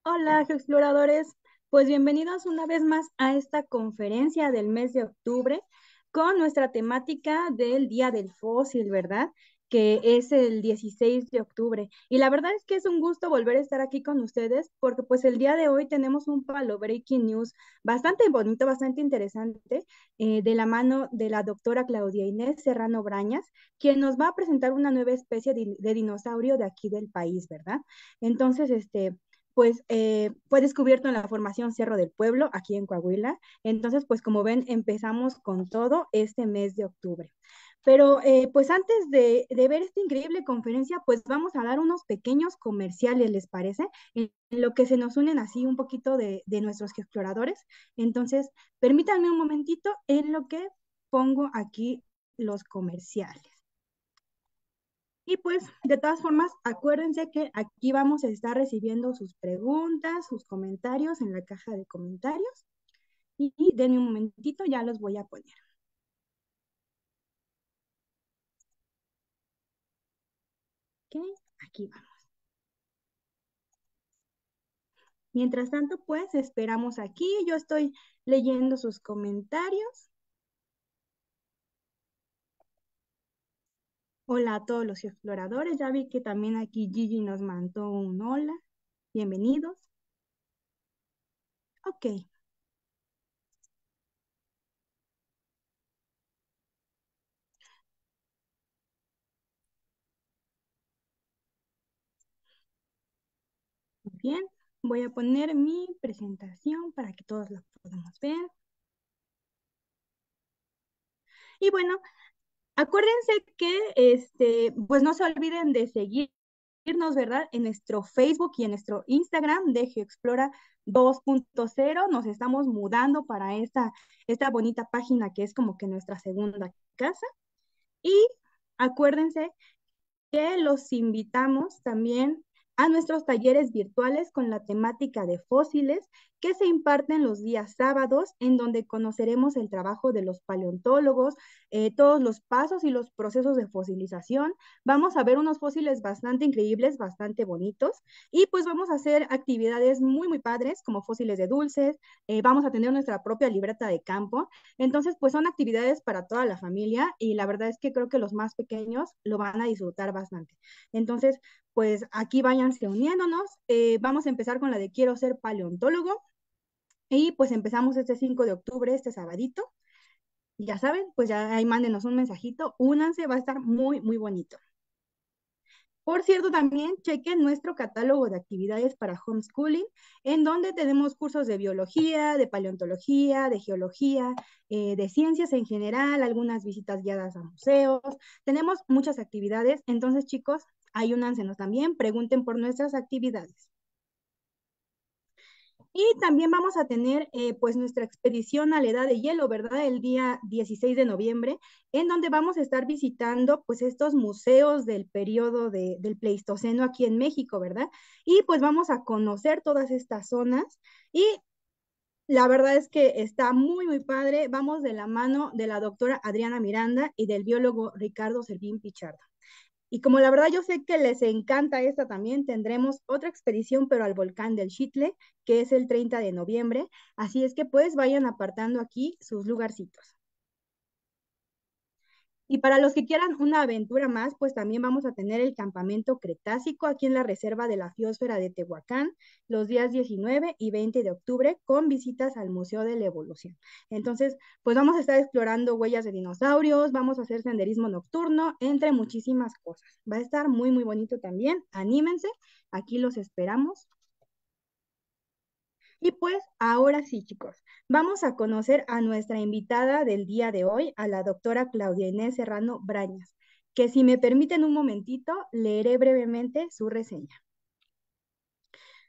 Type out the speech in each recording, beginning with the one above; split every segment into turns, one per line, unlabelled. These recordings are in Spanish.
Hola, exploradores. Pues bienvenidos una vez más a esta conferencia del mes de octubre con nuestra temática del Día del Fósil, ¿verdad? Que es el 16 de octubre. Y la verdad es que es un gusto volver a estar aquí con ustedes porque pues el día de hoy tenemos un palo breaking news bastante bonito, bastante interesante, de la mano de la doctora Claudia Inés Serrano Brañas, quien nos va a presentar una nueva especie de dinosaurio de aquí del país, ¿verdad? Entonces, pues fue descubierto en la formación Cerro del Pueblo, aquí en Coahuila. Entonces, pues como ven, empezamos con todo este mes de octubre. Pero pues antes de ver esta increíble conferencia, pues vamos a dar unos pequeños comerciales, ¿les parece? En lo que se nos unen así un poquito de nuestros exploradores. Entonces, permítanme un momentito en lo que pongo aquí los comerciales. Y pues, de todas formas, acuérdense que aquí vamos a estar recibiendo sus preguntas, sus comentarios en la caja de comentarios. Y denme un momentito, ya los voy a poner. Ok, aquí vamos. Mientras tanto, pues, esperamos aquí. Yo estoy leyendo sus comentarios. Hola a todos los exploradores. Ya vi que también aquí Gigi nos mandó un hola. Bienvenidos. Ok, muy bien. Voy a poner mi presentación para que todos la podamos ver. Y bueno, acuérdense que, pues no se olviden de seguirnos, ¿verdad? En nuestro Facebook y en nuestro Instagram de GeoExplora 2.0. Nos estamos mudando para esta bonita página que es como que nuestra segunda casa. Y acuérdense que los invitamos también a nuestros talleres virtuales con la temática de fósiles que se imparten los días sábados, en donde conoceremos el trabajo de los paleontólogos, todos los pasos y los procesos de fosilización. Vamos a ver unos fósiles bastante increíbles, bastante bonitos, y pues vamos a hacer actividades muy, muy padres, como fósiles de dulces, vamos a tener nuestra propia libreta de campo. Entonces, pues son actividades para toda la familia y la verdad es que creo que los más pequeños lo van a disfrutar bastante. Entonces, pues aquí váyanse uniéndonos. Vamos a empezar con la de quiero ser paleontólogo y pues empezamos este 5 de octubre, este sabadito. Y ya saben, pues ya ahí mándenos un mensajito, únanse, va a estar muy, muy bonito. Por cierto, también chequen nuestro catálogo de actividades para homeschooling, en donde tenemos cursos de biología, de paleontología, de geología, de ciencias en general, algunas visitas guiadas a museos. Tenemos muchas actividades, entonces chicos, ahí únansenos también, pregunten por nuestras actividades. Y también vamos a tener pues nuestra expedición a la Edad de Hielo, ¿verdad? El día 16 de noviembre, en donde vamos a estar visitando pues estos museos del periodo del Pleistoceno aquí en México, ¿verdad? Y pues vamos a conocer todas estas zonas y la verdad es que está muy, muy padre. Vamos de la mano de la doctora Adriana Miranda y del biólogo Ricardo Servín Pichardo. Y como la verdad yo sé que les encanta esta también, tendremos otra expedición, pero al volcán del Chitle, que es el 30 de noviembre. Así es que pues vayan apartando aquí sus lugarcitos. Y para los que quieran una aventura más, pues también vamos a tener el campamento Cretácico aquí en la Reserva de la Biosfera de Tehuacán los días 19 y 20 de octubre con visitas al Museo de la Evolución. Entonces, pues vamos a estar explorando huellas de dinosaurios, vamos a hacer senderismo nocturno, entre muchísimas cosas. Va a estar muy, muy bonito también. Anímense, aquí los esperamos. Y pues ahora sí, chicos, vamos a conocer a nuestra invitada del día de hoy, a la doctora Claudia Inés Serrano Brañas, que si me permiten un momentito, leeré brevemente su reseña.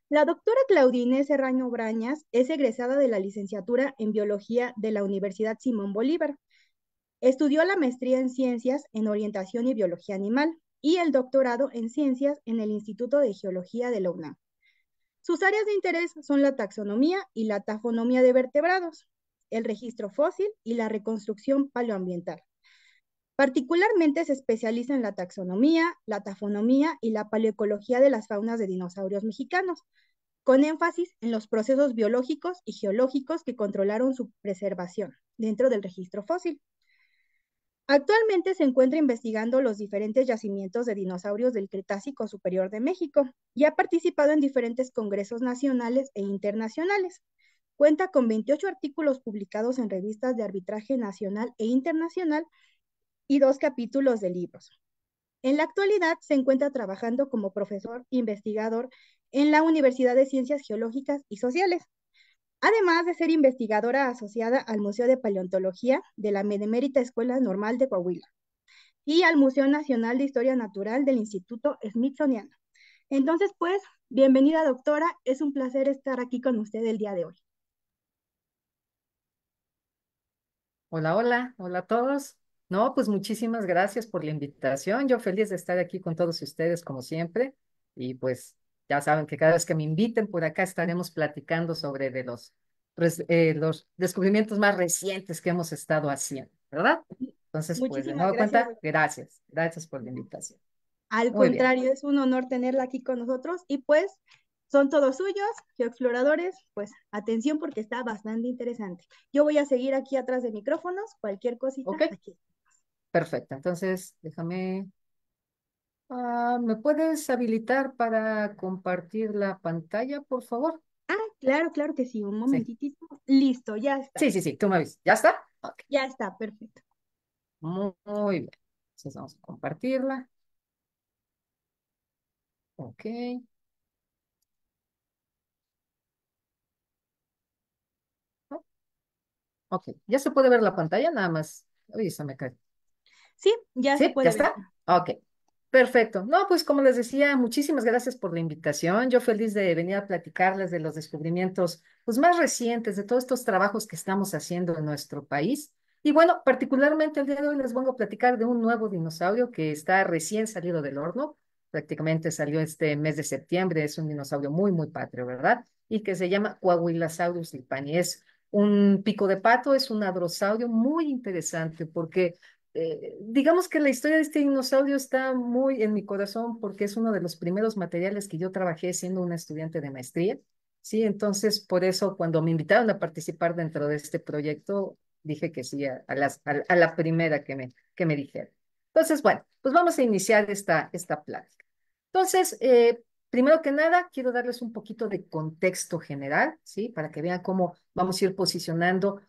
La doctora Claudia Inés Serrano Brañas es egresada de la licenciatura en Biología de la Universidad Simón Bolívar. Estudió la maestría en Ciencias en Orientación y Biología Animal y el doctorado en Ciencias en el Instituto de Geología de la UNAM. Sus áreas de interés son la taxonomía y la tafonomía de vertebrados, el registro fósil y la reconstrucción paleoambiental. Particularmente se especializa en la taxonomía, la tafonomía y la paleoecología de las faunas de dinosaurios mexicanos, con énfasis en los procesos biológicos y geológicos que controlaron su preservación dentro del registro fósil. Actualmente se encuentra investigando los diferentes yacimientos de dinosaurios del Cretácico Superior de México y ha participado en diferentes congresos nacionales e internacionales. Cuenta con 28 artículos publicados en revistas de arbitraje nacional e internacional y 2 capítulos de libros. En la actualidad se encuentra trabajando como profesor investigador en la Universidad de Ciencias Geológicas y Sociales, además de ser investigadora asociada al Museo de Paleontología de la Benemérita Escuela Normal de Coahuila y al Museo Nacional de Historia Natural del Instituto Smithsoniano. Entonces, pues, bienvenida doctora, es un placer estar aquí con usted el día de hoy.
Hola, hola, hola a todos. No, pues muchísimas gracias por la invitación. Yo feliz de estar aquí con todos ustedes como siempre. Y pues ya saben que cada vez que me inviten por acá estaremos platicando sobre los descubrimientos más recientes que hemos estado haciendo, ¿verdad? Entonces, pues de
Muchísimas
nuevo
gracias,
cuenta,
doctora.
gracias. Gracias por la invitación.
Al
Muy bien.
contrario, es un honor tenerla aquí con nosotros y pues son todos suyos, geoexploradores, pues atención porque está bastante interesante. Yo voy a seguir aquí atrás de micrófonos, cualquier cosita
Ok,
aquí.
perfecto. Entonces, ¿me puedes habilitar para compartir la pantalla, por favor?
Ah, claro, claro que sí, un
Sí.
momentitito. Listo, ya está.
Sí, sí, sí, tú me avisas. ¿Ya está? Ok,
Ya está, perfecto.
muy bien. Entonces vamos a compartirla. Ok, oh, ok. ¿Ya se puede ver la pantalla? Nada más. Uy, se me cae.
Sí, ya se
¿Sí? ¿Ya
puede ver.
está? Ok, perfecto. No, pues como les decía, muchísimas gracias por la invitación. Yo feliz de venir a platicarles de los descubrimientos pues, más recientes, de todos estos trabajos que estamos haciendo en nuestro país. Y bueno, particularmente el día de hoy les vengo a platicar de un nuevo dinosaurio que está recién salido del horno. Prácticamente salió este mes de septiembre. Es un dinosaurio muy, muy patrio, ¿verdad? Y que se llama Coahuilasaurus lipani. Es un pico de pato, es un hadrosaurio muy interesante porque digamos que la historia de este dinosaurio está muy en mi corazón porque es uno de los primeros materiales que yo trabajé siendo una estudiante de maestría. Sí, entonces por eso cuando me invitaron a participar dentro de este proyecto, dije que sí a la primera que me dijeron. Entonces, bueno, pues vamos a iniciar esta plática. Entonces, primero que nada, quiero darles un poquito de contexto general, ¿sí? Para que vean cómo vamos a ir posicionando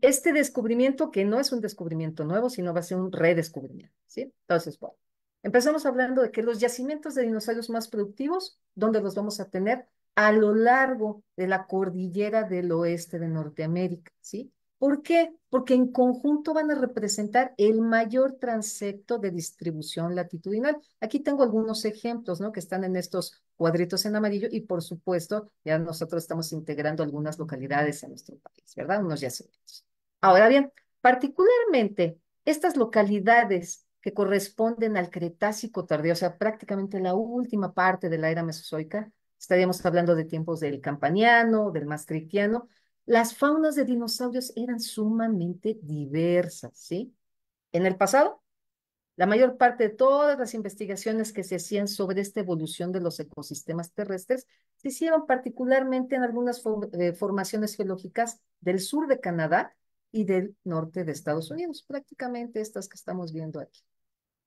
este descubrimiento, que no es un descubrimiento nuevo, sino va a ser un redescubrimiento, ¿sí? Entonces, bueno, empezamos hablando de que los yacimientos de dinosaurios más productivos, ¿dónde los vamos a tener? A lo largo de la cordillera del oeste de Norteamérica, ¿sí? ¿Por qué? Porque en conjunto van a representar el mayor transecto de distribución latitudinal. Aquí tengo algunos ejemplos, ¿no? Que están en estos cuadritos en amarillo y por supuesto ya nosotros estamos integrando algunas localidades en nuestro país, ¿verdad? Unos yacimientos. Ahora bien, particularmente estas localidades que corresponden al Cretácico tardío, o sea, prácticamente la última parte de la era mesozoica, estaríamos hablando de tiempos del Campaniano, del Maastrichtiano, las faunas de dinosaurios eran sumamente diversas, ¿sí? En el pasado, la mayor parte de todas las investigaciones que se hacían sobre esta evolución de los ecosistemas terrestres se hicieron particularmente en algunas formaciones geológicas del sur de Canadá y del norte de Estados Unidos, prácticamente estas que estamos viendo aquí.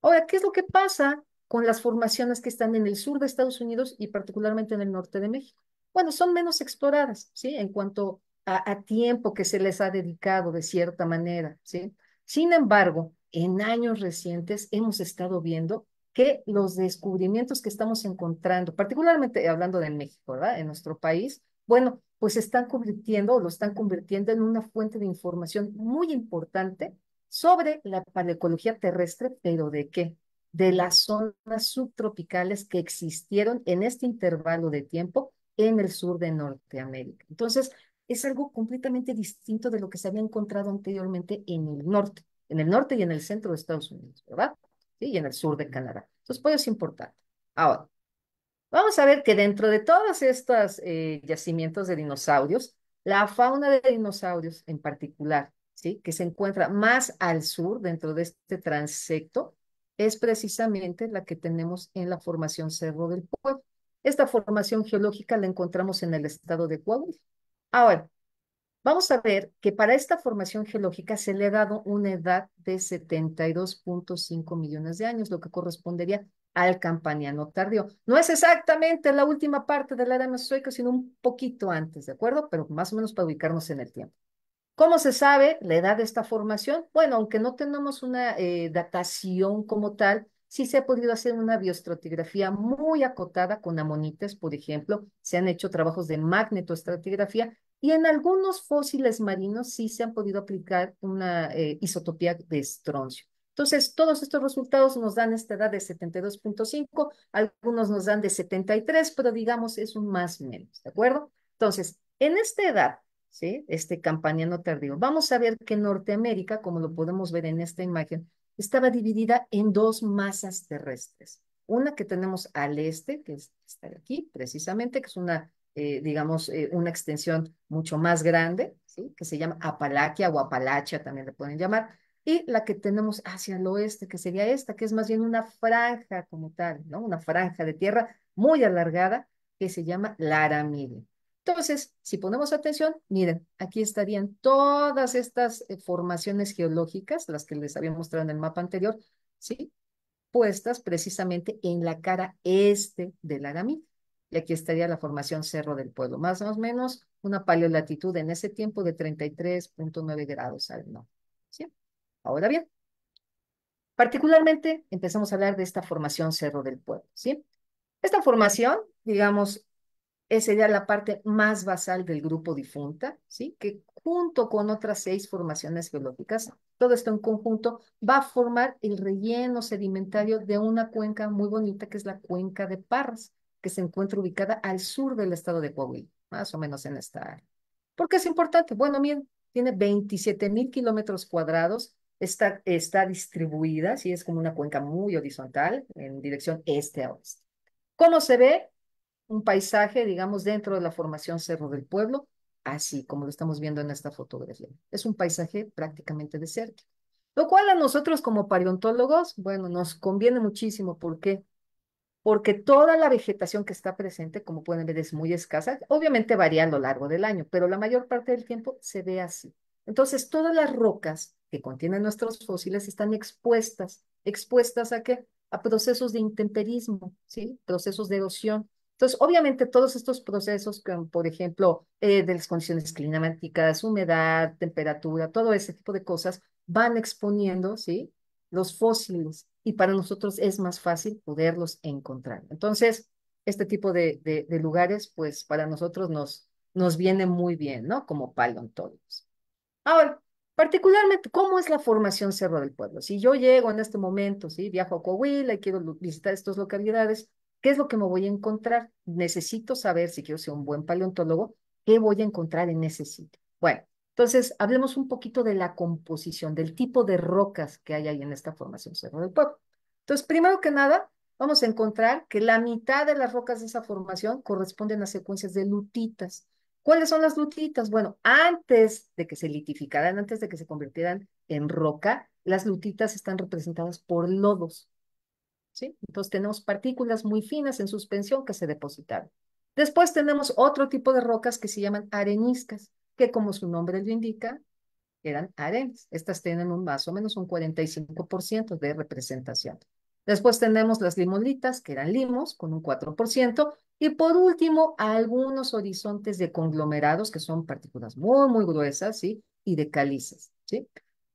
Ahora, ¿qué es lo que pasa con las formaciones que están en el sur de Estados Unidos y particularmente en el norte de México? Bueno, son menos exploradas, ¿sí? En cuanto a tiempo que se les ha dedicado de cierta manera, ¿sí? Sin embargo, en años recientes hemos estado viendo que los descubrimientos que estamos encontrando, particularmente hablando de México, ¿verdad? En nuestro país, bueno, pues se están convirtiendo o lo están convirtiendo en una fuente de información muy importante sobre la paleoecología terrestre, pero ¿de qué? De las zonas subtropicales que existieron en este intervalo de tiempo en el sur de Norteamérica. Entonces, es algo completamente distinto de lo que se había encontrado anteriormente en el norte y en el centro de Estados Unidos, ¿verdad? Sí, y en el sur de Canadá. Entonces, pues es importante. Ahora, vamos a ver que dentro de todos estos yacimientos de dinosaurios, la fauna de dinosaurios en particular, ¿sí? Que se encuentra más al sur dentro de este transecto, es precisamente la que tenemos en la formación Cerro del Pueblo. Esta formación geológica la encontramos en el estado de Coahuila. Ahora, vamos a ver que para esta formación geológica se le ha dado una edad de 72.5 millones de años, lo que correspondería al Campaniano tardío. No es exactamente la última parte de la era mesozoica, sino un poquito antes, ¿de acuerdo? Pero más o menos para ubicarnos en el tiempo. ¿Cómo se sabe la edad de esta formación? Bueno, aunque no tenemos una datación como tal, sí se ha podido hacer una bioestratigrafía muy acotada con amonites, por ejemplo. Se han hecho trabajos de magnetoestratigrafía y en algunos fósiles marinos sí se han podido aplicar una isotopía de estroncio. Entonces, todos estos resultados nos dan esta edad de 72.5, algunos nos dan de 73, pero digamos es un más o menos, ¿de acuerdo? Entonces, en esta edad, ¿sí? Este campaniano tardío. Vamos a ver que Norteamérica, como lo podemos ver en esta imagen, estaba dividida en dos masas terrestres. Una que tenemos al este, que es esta de aquí, precisamente, que es una, digamos, una extensión mucho más grande, ¿sí? Que se llama Apalaquia o Apalachia, también le pueden llamar, y la que tenemos hacia el oeste, que sería esta, que es más bien una franja como tal, ¿no? Una franja de tierra muy alargada, que se llama Laramide. Entonces, si ponemos atención, miren, aquí estarían todas estas formaciones geológicas, las que les había mostrado en el mapa anterior, ¿sí? Puestas precisamente en la cara este del Aramid. Y aquí estaría la formación Cerro del Pueblo, más o menos una paleolatitud en ese tiempo de 33.9 grados al norte, ¿sí? Ahora bien, particularmente empezamos a hablar de esta formación Cerro del Pueblo, ¿sí? Esta formación, digamos, sería la parte más basal del grupo difunta, ¿sí? Que junto con otras 6 formaciones geológicas, todo esto en conjunto va a formar el relleno sedimentario de una cuenca muy bonita que es la cuenca de Parras, que se encuentra ubicada al sur del estado de Coahuila, más o menos en esta área. ¿Por qué es importante? Bueno, miren, tiene 27.000 kilómetros cuadrados, está distribuida, sí, es como una cuenca muy horizontal en dirección este a oeste. ¿Cómo se ve? Un paisaje, digamos, dentro de la formación Cerro del Pueblo, así como lo estamos viendo en esta fotografía. Es un paisaje prácticamente desértico, lo cual a nosotros como paleontólogos, bueno, nos conviene muchísimo. ¿Por qué? Porque toda la vegetación que está presente, como pueden ver, es muy escasa. Obviamente varía a lo largo del año, pero la mayor parte del tiempo se ve así. Entonces, todas las rocas que contienen nuestros fósiles están expuestas. ¿Expuestas a qué? A procesos de intemperismo, ¿sí? Procesos de erosión. Entonces, obviamente, todos estos procesos, como por ejemplo, de las condiciones climáticas, humedad, temperatura, todo ese tipo de cosas, van exponiendo, ¿sí? Los fósiles y para nosotros es más fácil poderlos encontrar. Entonces, este tipo de lugares, pues para nosotros nos viene muy bien, ¿no? Como paleontólogos. Ahora, particularmente, ¿cómo es la formación Cerro del Pueblo? Si yo llego en este momento, ¿sí? Viajo a Coahuila y quiero visitar estas localidades, ¿qué es lo que me voy a encontrar? Necesito saber, si quiero ser un buen paleontólogo, ¿qué voy a encontrar en ese sitio? Bueno, entonces hablemos un poquito de la composición, del tipo de rocas que hay ahí en esta formación Cerro del Pueblo. Entonces, primero que nada, vamos a encontrar que la mitad de las rocas de esa formación corresponden a secuencias de lutitas. ¿Cuáles son las lutitas? Bueno, antes de que se litificaran, antes de que se convirtieran en roca, las lutitas están representadas por lodos, ¿sí? Entonces tenemos partículas muy finas en suspensión que se depositaron. Después tenemos otro tipo de rocas que se llaman areniscas, que como su nombre lo indica, eran arenas. Estas tienen más o menos un 45% de representación. Después tenemos las limolitas, que eran limos, con un 4%. Y por último, algunos horizontes de conglomerados, que son partículas muy, muy gruesas, ¿sí? Y de calizas, ¿sí?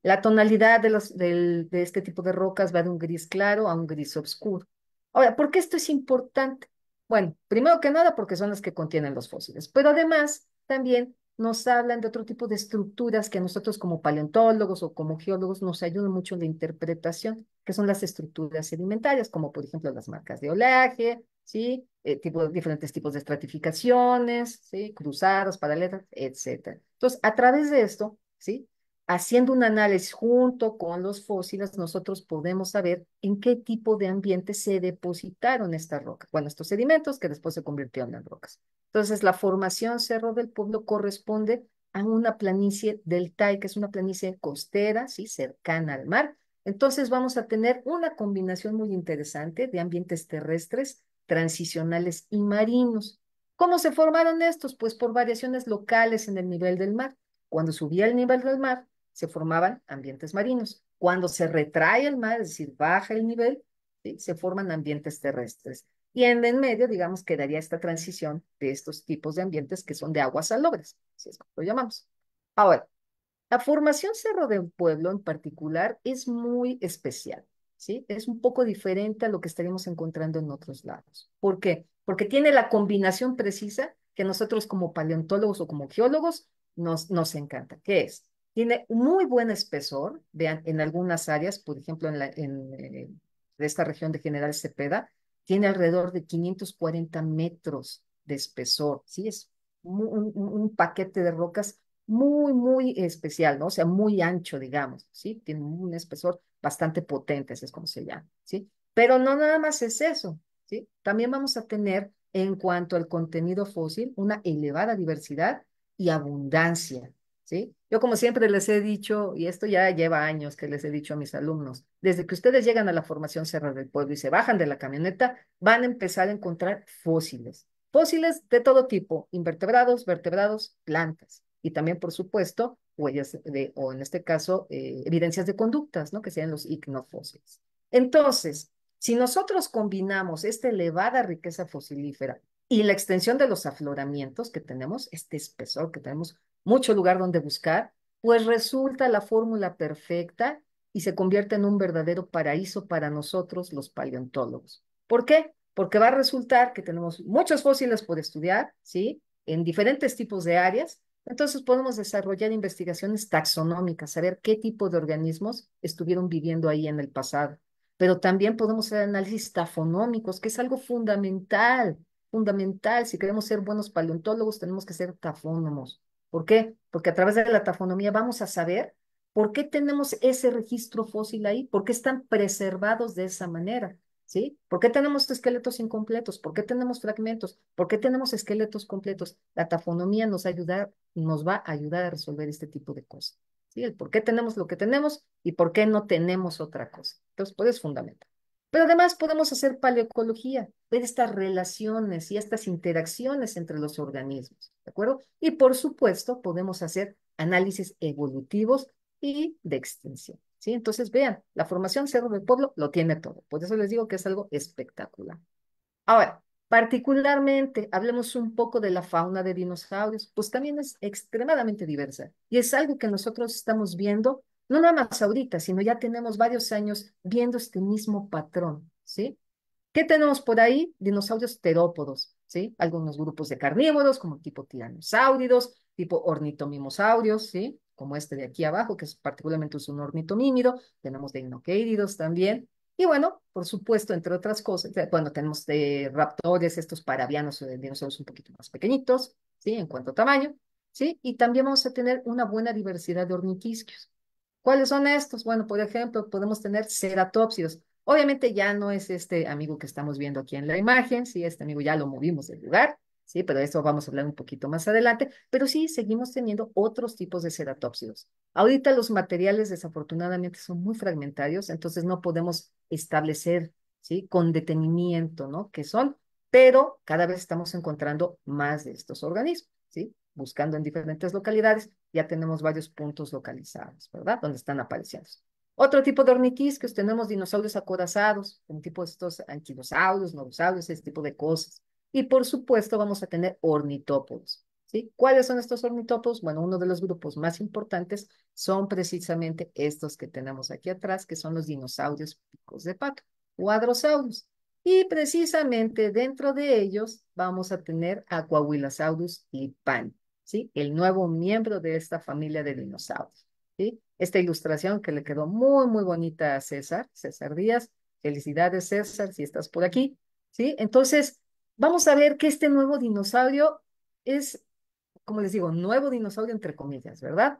La tonalidad de este tipo de rocas va de un gris claro a un gris oscuro. Ahora, ¿por qué esto es importante? Bueno, primero que nada porque son las que contienen los fósiles, pero además también nos hablan de otro tipo de estructuras que a nosotros como paleontólogos o como geólogos nos ayudan mucho en la interpretación, que son las estructuras sedimentarias, como por ejemplo las marcas de oleaje, ¿sí? Diferentes tipos de estratificaciones, ¿sí? Cruzadas, paralelas, etcétera. Entonces, a través de esto, ¿sí? Haciendo un análisis junto con los fósiles, nosotros podemos saber en qué tipo de ambiente se depositaron estas rocas, bueno, estos sedimentos que después se convirtieron en rocas. Entonces, la formación Cerro del Pueblo corresponde a una planicie deltaica, que es una planicie costera, ¿sí? Cercana al mar. Entonces, vamos a tener una combinación muy interesante de ambientes terrestres transicionales y marinos. ¿Cómo se formaron estos? Pues por variaciones locales en el nivel del mar. Cuando subía el nivel del mar, se formaban ambientes marinos. Cuando se retrae el mar, es decir, baja el nivel, ¿sí? Se forman ambientes terrestres. Y en medio, digamos, quedaría esta transición de estos tipos de ambientes que son de aguas salobres, así es como lo llamamos. Ahora, la formación Cerro del Pueblo en particular es muy especial, ¿sí? Es un poco diferente a lo que estaríamos encontrando en otros lados. ¿Por qué? Porque tiene la combinación precisa que nosotros como paleontólogos o como geólogos nos encanta. ¿Qué es? Tiene muy buen espesor, vean, en algunas áreas, por ejemplo, de esta región de General Cepeda, tiene alrededor de 540 metros de espesor, ¿sí? Es un paquete de rocas muy especial, ¿no? O sea, muy ancho, digamos, ¿sí? Tiene un espesor bastante potente, así es como se llama, ¿sí? Pero no nada más es eso, ¿sí? También vamos a tener, en cuanto al contenido fósil, una elevada diversidad y abundancia, ¿sí? Yo como siempre les he dicho, y esto ya lleva años que les he dicho a mis alumnos, desde que ustedes llegan a la formación Cerro del Pueblo y se bajan de la camioneta, van a empezar a encontrar fósiles. Fósiles de todo tipo, invertebrados, vertebrados, plantas. Y también, por supuesto, huellas o en este caso, evidencias de conductas, ¿no? Que sean los icnofósiles. Entonces, si nosotros combinamos esta elevada riqueza fosilífera y la extensión de los afloramientos que tenemos, este espesor que tenemos, mucho lugar donde buscar, pues resulta la fórmula perfecta y se convierte en un verdadero paraíso para nosotros los paleontólogos. ¿Por qué? Porque va a resultar que tenemos muchos fósiles por estudiar, ¿sí? En diferentes tipos de áreas. Entonces podemos desarrollar investigaciones taxonómicas, saber qué tipo de organismos estuvieron viviendo ahí en el pasado. Pero también podemos hacer análisis tafonómicos, que es algo fundamental, fundamental. Si queremos ser buenos paleontólogos, tenemos que ser tafónomos. ¿Por qué? Porque a través de la tafonomía vamos a saber por qué tenemos ese registro fósil ahí, por qué están preservados de esa manera. ¿Sí? ¿Por qué tenemos esqueletos incompletos? ¿Por qué tenemos fragmentos? ¿Por qué tenemos esqueletos completos? La tafonomía nos va a ayudar a resolver este tipo de cosas. ¿Sí? El por qué tenemos lo que tenemos y por qué no tenemos otra cosa. Entonces, pues es fundamental. Pero además podemos hacer paleoecología, ver estas relaciones y estas interacciones entre los organismos, ¿de acuerdo? Y por supuesto, podemos hacer análisis evolutivos y de extinción. ¿Sí? Entonces, vean, la formación Cerro del Pueblo lo tiene todo. Por eso les digo que es algo espectacular. Ahora, particularmente, hablemos un poco de la fauna de dinosaurios, pues también es extremadamente diversa y es algo que nosotros estamos viendo, no nada más ahorita, sino ya tenemos varios años viendo este mismo patrón, ¿sí? ¿Qué tenemos por ahí? Dinosaurios terópodos, ¿sí? Algunos grupos de carnívoros, como tipo tiranosáuridos, tipo ornitomimosaurios, ¿sí? Como este de aquí abajo, que es particularmente es un ornitomímido. Tenemos deinoqueiridos también. Y bueno, por supuesto, entre otras cosas, bueno, tenemos de raptores, estos parabianos, dinosaurios un poquito más pequeñitos, ¿sí? En cuanto a tamaño, ¿sí? Y también vamos a tener una buena diversidad de orniquisquios. ¿Cuáles son estos? Bueno, por ejemplo, podemos tener ceratópsidos. Obviamente ya no es este amigo que estamos viendo aquí en la imagen, sí, este amigo ya lo movimos del lugar, sí, pero de eso vamos a hablar un poquito más adelante, pero sí seguimos teniendo otros tipos de ceratópsidos. Ahorita los materiales desafortunadamente son muy fragmentarios, entonces no podemos establecer, sí, con detenimiento, ¿no? ¿Qué son? Pero cada vez estamos encontrando más de estos organismos, ¿sí? Buscando en diferentes localidades, ya tenemos varios puntos localizados, ¿verdad? Donde están apareciendo. Otro tipo de orniquisquios, tenemos dinosaurios acorazados, un tipo de estos anquilosaurios, nodosaurios, ese tipo de cosas. Y por supuesto vamos a tener ornitópodos, ¿sí? ¿Cuáles son estos ornitópodos? Bueno, uno de los grupos más importantes son precisamente estos que tenemos aquí atrás, que son los dinosaurios picos de pato, cuadrosaurios. Y precisamente dentro de ellos vamos a tener a Coahuilasaurus lipani, ¿sí? El nuevo miembro de esta familia de dinosaurios, ¿sí? Esta ilustración que le quedó muy bonita a César, César Díaz. Felicidades, César, si estás por aquí, ¿sí? Entonces, vamos a ver que este nuevo dinosaurio es, como les digo, nuevo dinosaurio entre comillas, ¿verdad?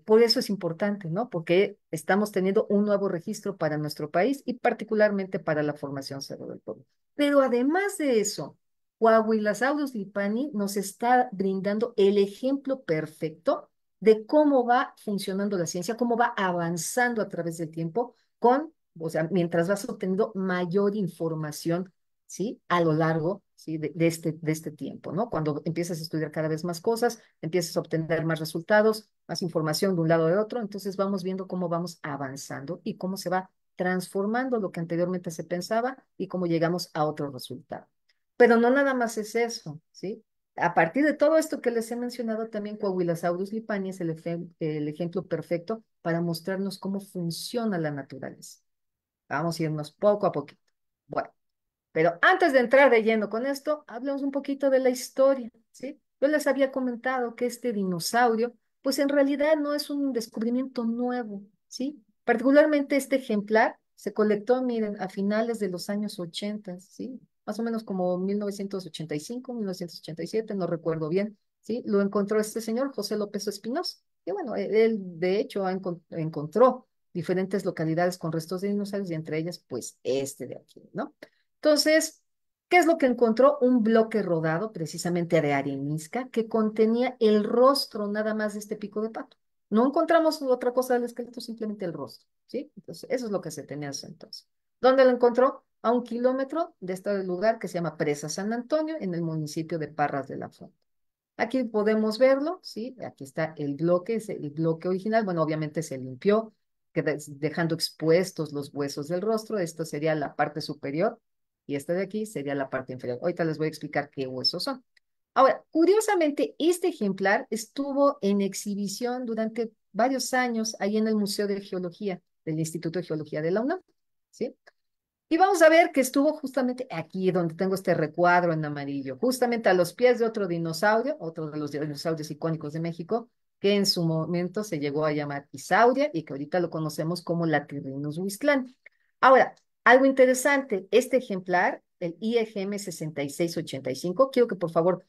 Por eso es importante, ¿no? Porque estamos teniendo un nuevo registro para nuestro país y particularmente para la formación Cerro del Pueblo. Pero además de eso, Coahuilasaurus lipani nos está brindando el ejemplo perfecto de cómo va funcionando la ciencia, cómo va avanzando a través del tiempo o sea, mientras vas obteniendo mayor información ¿sí? A lo largo, ¿sí? De este tiempo, ¿no? Cuando empiezas a estudiar cada vez más cosas, empiezas a obtener más resultados, más información de un lado de otro, entonces vamos viendo cómo vamos avanzando y cómo se va transformando lo que anteriormente se pensaba y cómo llegamos a otro resultado. Pero no nada más es eso, ¿sí? A partir de todo esto que les he mencionado, también Coahuilasaurus lipani es el ejemplo perfecto para mostrarnos cómo funciona la naturaleza. Vamos a irnos poco a poquito. Bueno. Pero antes de entrar de lleno con esto, hablemos un poquito de la historia, ¿sí? Yo les había comentado que este dinosaurio, pues en realidad no es un descubrimiento nuevo, ¿sí? Particularmente este ejemplar se colectó, miren, a finales de los años 80, ¿sí? Más o menos como 1985, 1987, no recuerdo bien, ¿sí? Lo encontró este señor, José López Espinosa. Y bueno, él de hecho encontró diferentes localidades con restos de dinosaurios y entre ellas, pues este de aquí, ¿no? Entonces, ¿qué es lo que encontró? Un bloque rodado, precisamente de arenisca, que contenía el rostro nada más de este pico de pato. No encontramos otra cosa del esqueleto, simplemente el rostro, ¿sí? Entonces, eso es lo que se tenía hasta entonces. ¿Dónde lo encontró? A 1 kilómetro de este lugar que se llama Presa San Antonio, en el municipio de Parras de la Fuente. Aquí podemos verlo, ¿sí? Aquí está el bloque, es el bloque original. Bueno, obviamente se limpió, dejando expuestos los huesos del rostro. Esto sería la parte superior y esta de aquí sería la parte inferior. Ahorita les voy a explicar qué huesos son. Ahora, curiosamente, este ejemplar estuvo en exhibición durante varios años ahí en el Museo de Geología del Instituto de Geología de la UNAM, ¿sí? Y vamos a ver que estuvo justamente aquí donde tengo este recuadro en amarillo, justamente a los pies de otro dinosaurio, otro de los dinosaurios icónicos de México, que en su momento se llegó a llamar Isauria y que ahorita lo conocemos como Latyrrhinus whistlani. Ahora, algo interesante, este ejemplar, el IEGM 6685, quiero que por favor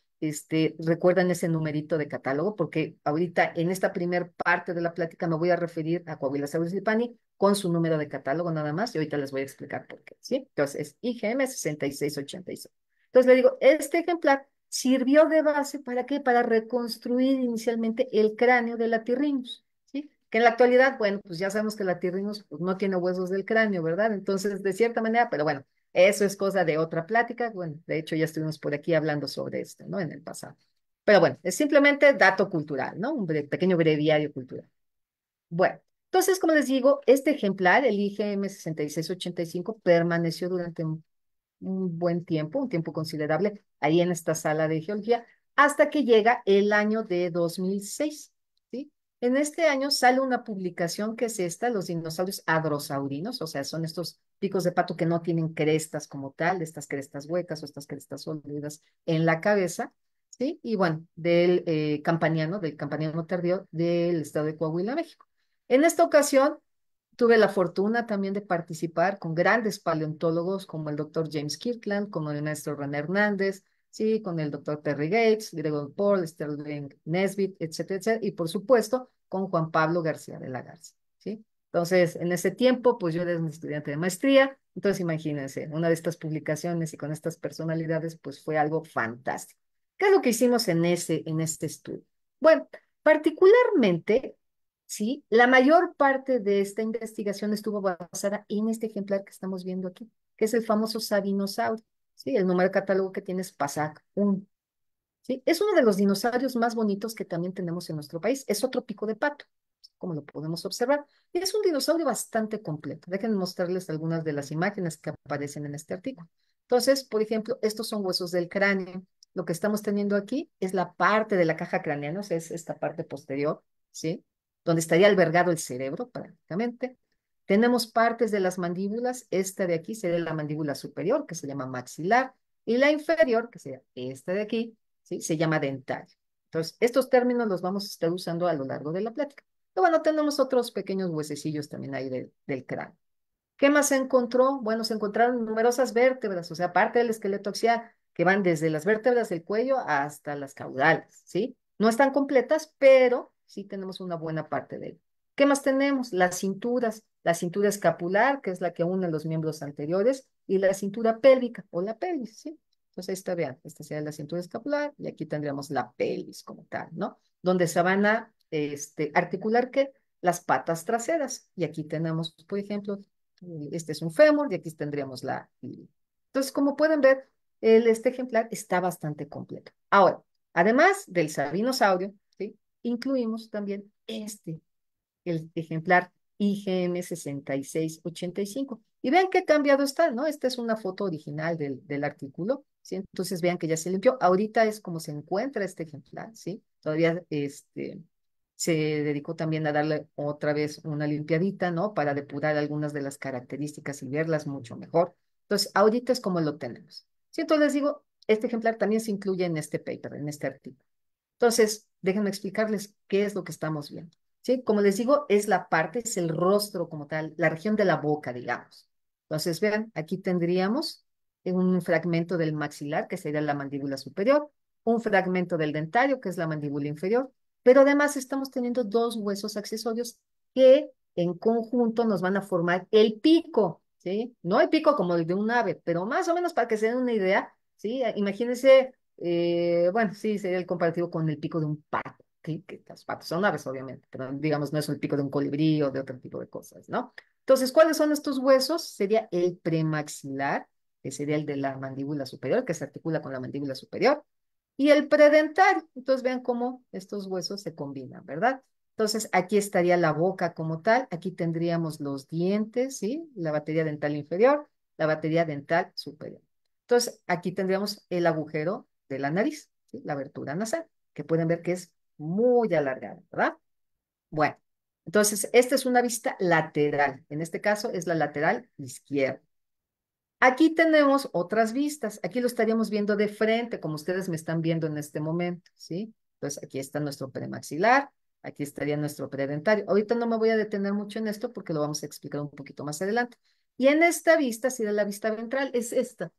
recuerden ese numerito de catálogo, porque ahorita en esta primer parte de la plática me voy a referir a Coahuilasaurus lipani con su número de catálogo nada más, y ahorita les voy a explicar por qué, ¿sí? Entonces, es IGM 6686. Entonces le digo, este ejemplar sirvió de base ¿para qué? Para reconstruir inicialmente el cráneo de la Tirrinus, ¿sí? Que en la actualidad, bueno, pues ya sabemos que la Tirrinus pues, no tiene huesos del cráneo, ¿verdad? Entonces, de cierta manera, pero bueno, eso es cosa de otra plática. Bueno, de hecho ya estuvimos por aquí hablando sobre esto, ¿no? En el pasado. Pero bueno, es simplemente dato cultural, ¿no? Un pequeño breviario cultural. Bueno, entonces, como les digo, este ejemplar, el IGM 6685, permaneció durante un buen tiempo, un tiempo considerable, ahí en esta sala de geología, hasta que llega el año de 2006, ¿sí? En este año sale una publicación que es esta, los dinosaurios hadrosaurinos, o sea, son estos picos de pato que no tienen crestas como tal, estas crestas huecas o estas crestas sólidas en la cabeza, ¿sí? Y bueno, del campaniano tardío del estado de Coahuila, México. En esta ocasión, tuve la fortuna también de participar con grandes paleontólogos como el doctor James Kirkland, como el maestro René Hernández, sí, con el doctor Terry Gates, Gregor Paul, Sterling Nesbitt, etcétera, etcétera, y por supuesto con Juan Pablo García de la Garza, ¿sí? Entonces, en ese tiempo, pues yo era un estudiante de maestría, entonces imagínense, una de estas publicaciones y con estas personalidades, pues fue algo fantástico. ¿Qué es lo que hicimos en este estudio? Bueno, particularmente ¿sí? La mayor parte de esta investigación estuvo basada en este ejemplar que estamos viendo aquí, que es el famoso Sabinosaurio, ¿sí? El número de catálogo que tiene es PASAC 1, ¿sí? Es uno de los dinosaurios más bonitos que también tenemos en nuestro país. Es otro pico de pato, como lo podemos observar. Y es un dinosaurio bastante completo. Déjenme mostrarles algunas de las imágenes que aparecen en este artículo. Entonces, por ejemplo, estos son huesos del cráneo. Lo que estamos teniendo aquí es la parte de la caja craneana, o sea, es esta parte posterior, ¿sí? Donde estaría albergado el cerebro prácticamente. Tenemos partes de las mandíbulas. Esta de aquí sería la mandíbula superior, que se llama maxilar, y la inferior, que sería esta de aquí, ¿sí? Se llama dentario. Entonces, estos términos los vamos a estar usando a lo largo de la plática. Pero bueno, tenemos otros pequeños huesecillos también ahí del cráneo. ¿Qué más se encontró? Bueno, se encontraron numerosas vértebras, o sea, parte del esqueleto axial, que van desde las vértebras del cuello hasta las caudales, ¿sí? No están completas, pero sí tenemos una buena parte de ello. ¿Qué más tenemos? La cintura escapular, que es la que une los miembros anteriores, y la cintura pélvica o la pelvis, ¿sí? Entonces, esta, vean, esta sería la cintura escapular y aquí tendríamos la pelvis como tal, ¿no? Donde se van a articular, ¿qué? Las patas traseras. Y aquí tenemos, por ejemplo, este es un fémur y aquí tendríamos la. Entonces, como pueden ver, este ejemplar está bastante completo. Ahora, además del sabinosaurio, ¿sí? Incluimos también el ejemplar IGM 6685. Y vean qué cambiado está, ¿no? Esta es una foto original del artículo, ¿sí? Entonces vean que ya se limpió. Ahorita es como se encuentra este ejemplar, ¿sí? Todavía se dedicó también a darle otra vez una limpiadita, ¿no? Para depurar algunas de las características y verlas mucho mejor. Entonces, ahorita es como lo tenemos. ¿Sí? Entonces les digo, este ejemplar también se incluye en este paper, en este artículo. Entonces, déjenme explicarles qué es lo que estamos viendo. ¿Sí? Como les digo, es la parte, es el rostro como tal, la región de la boca, digamos. Entonces, vean, aquí tendríamos un fragmento del maxilar, que sería la mandíbula superior, un fragmento del dentario, que es la mandíbula inferior, pero además estamos teniendo dos huesos accesorios que en conjunto nos van a formar el pico, ¿sí? No el pico como el de un ave, pero más o menos para que se den una idea, ¿sí? Imagínense bueno, sí, sería el comparativo con el pico de un pato, que los patos son aves, obviamente, pero digamos, no es el pico de un colibrí o de otro tipo de cosas, ¿no? Entonces, ¿cuáles son estos huesos? Sería el premaxilar, que sería el de la mandíbula superior, que se articula con la mandíbula superior, y el predentario. Entonces, vean cómo estos huesos se combinan, ¿verdad? Entonces, aquí estaría la boca como tal, aquí tendríamos los dientes, ¿sí? La batería dental inferior, la batería dental superior. Entonces, aquí tendríamos el agujero de la nariz, ¿sí? La abertura nasal, que pueden ver que es muy alargada, ¿verdad? Bueno, entonces, esta es una vista lateral. En este caso es la lateral izquierda. Aquí tenemos otras vistas. Aquí lo estaríamos viendo de frente, como ustedes me están viendo en este momento, ¿sí? Entonces, aquí está nuestro premaxilar, aquí estaría nuestro predentario. Ahorita no me voy a detener mucho en esto porque lo vamos a explicar un poquito más adelante. Y en esta vista, si de la vista ventral, es esta.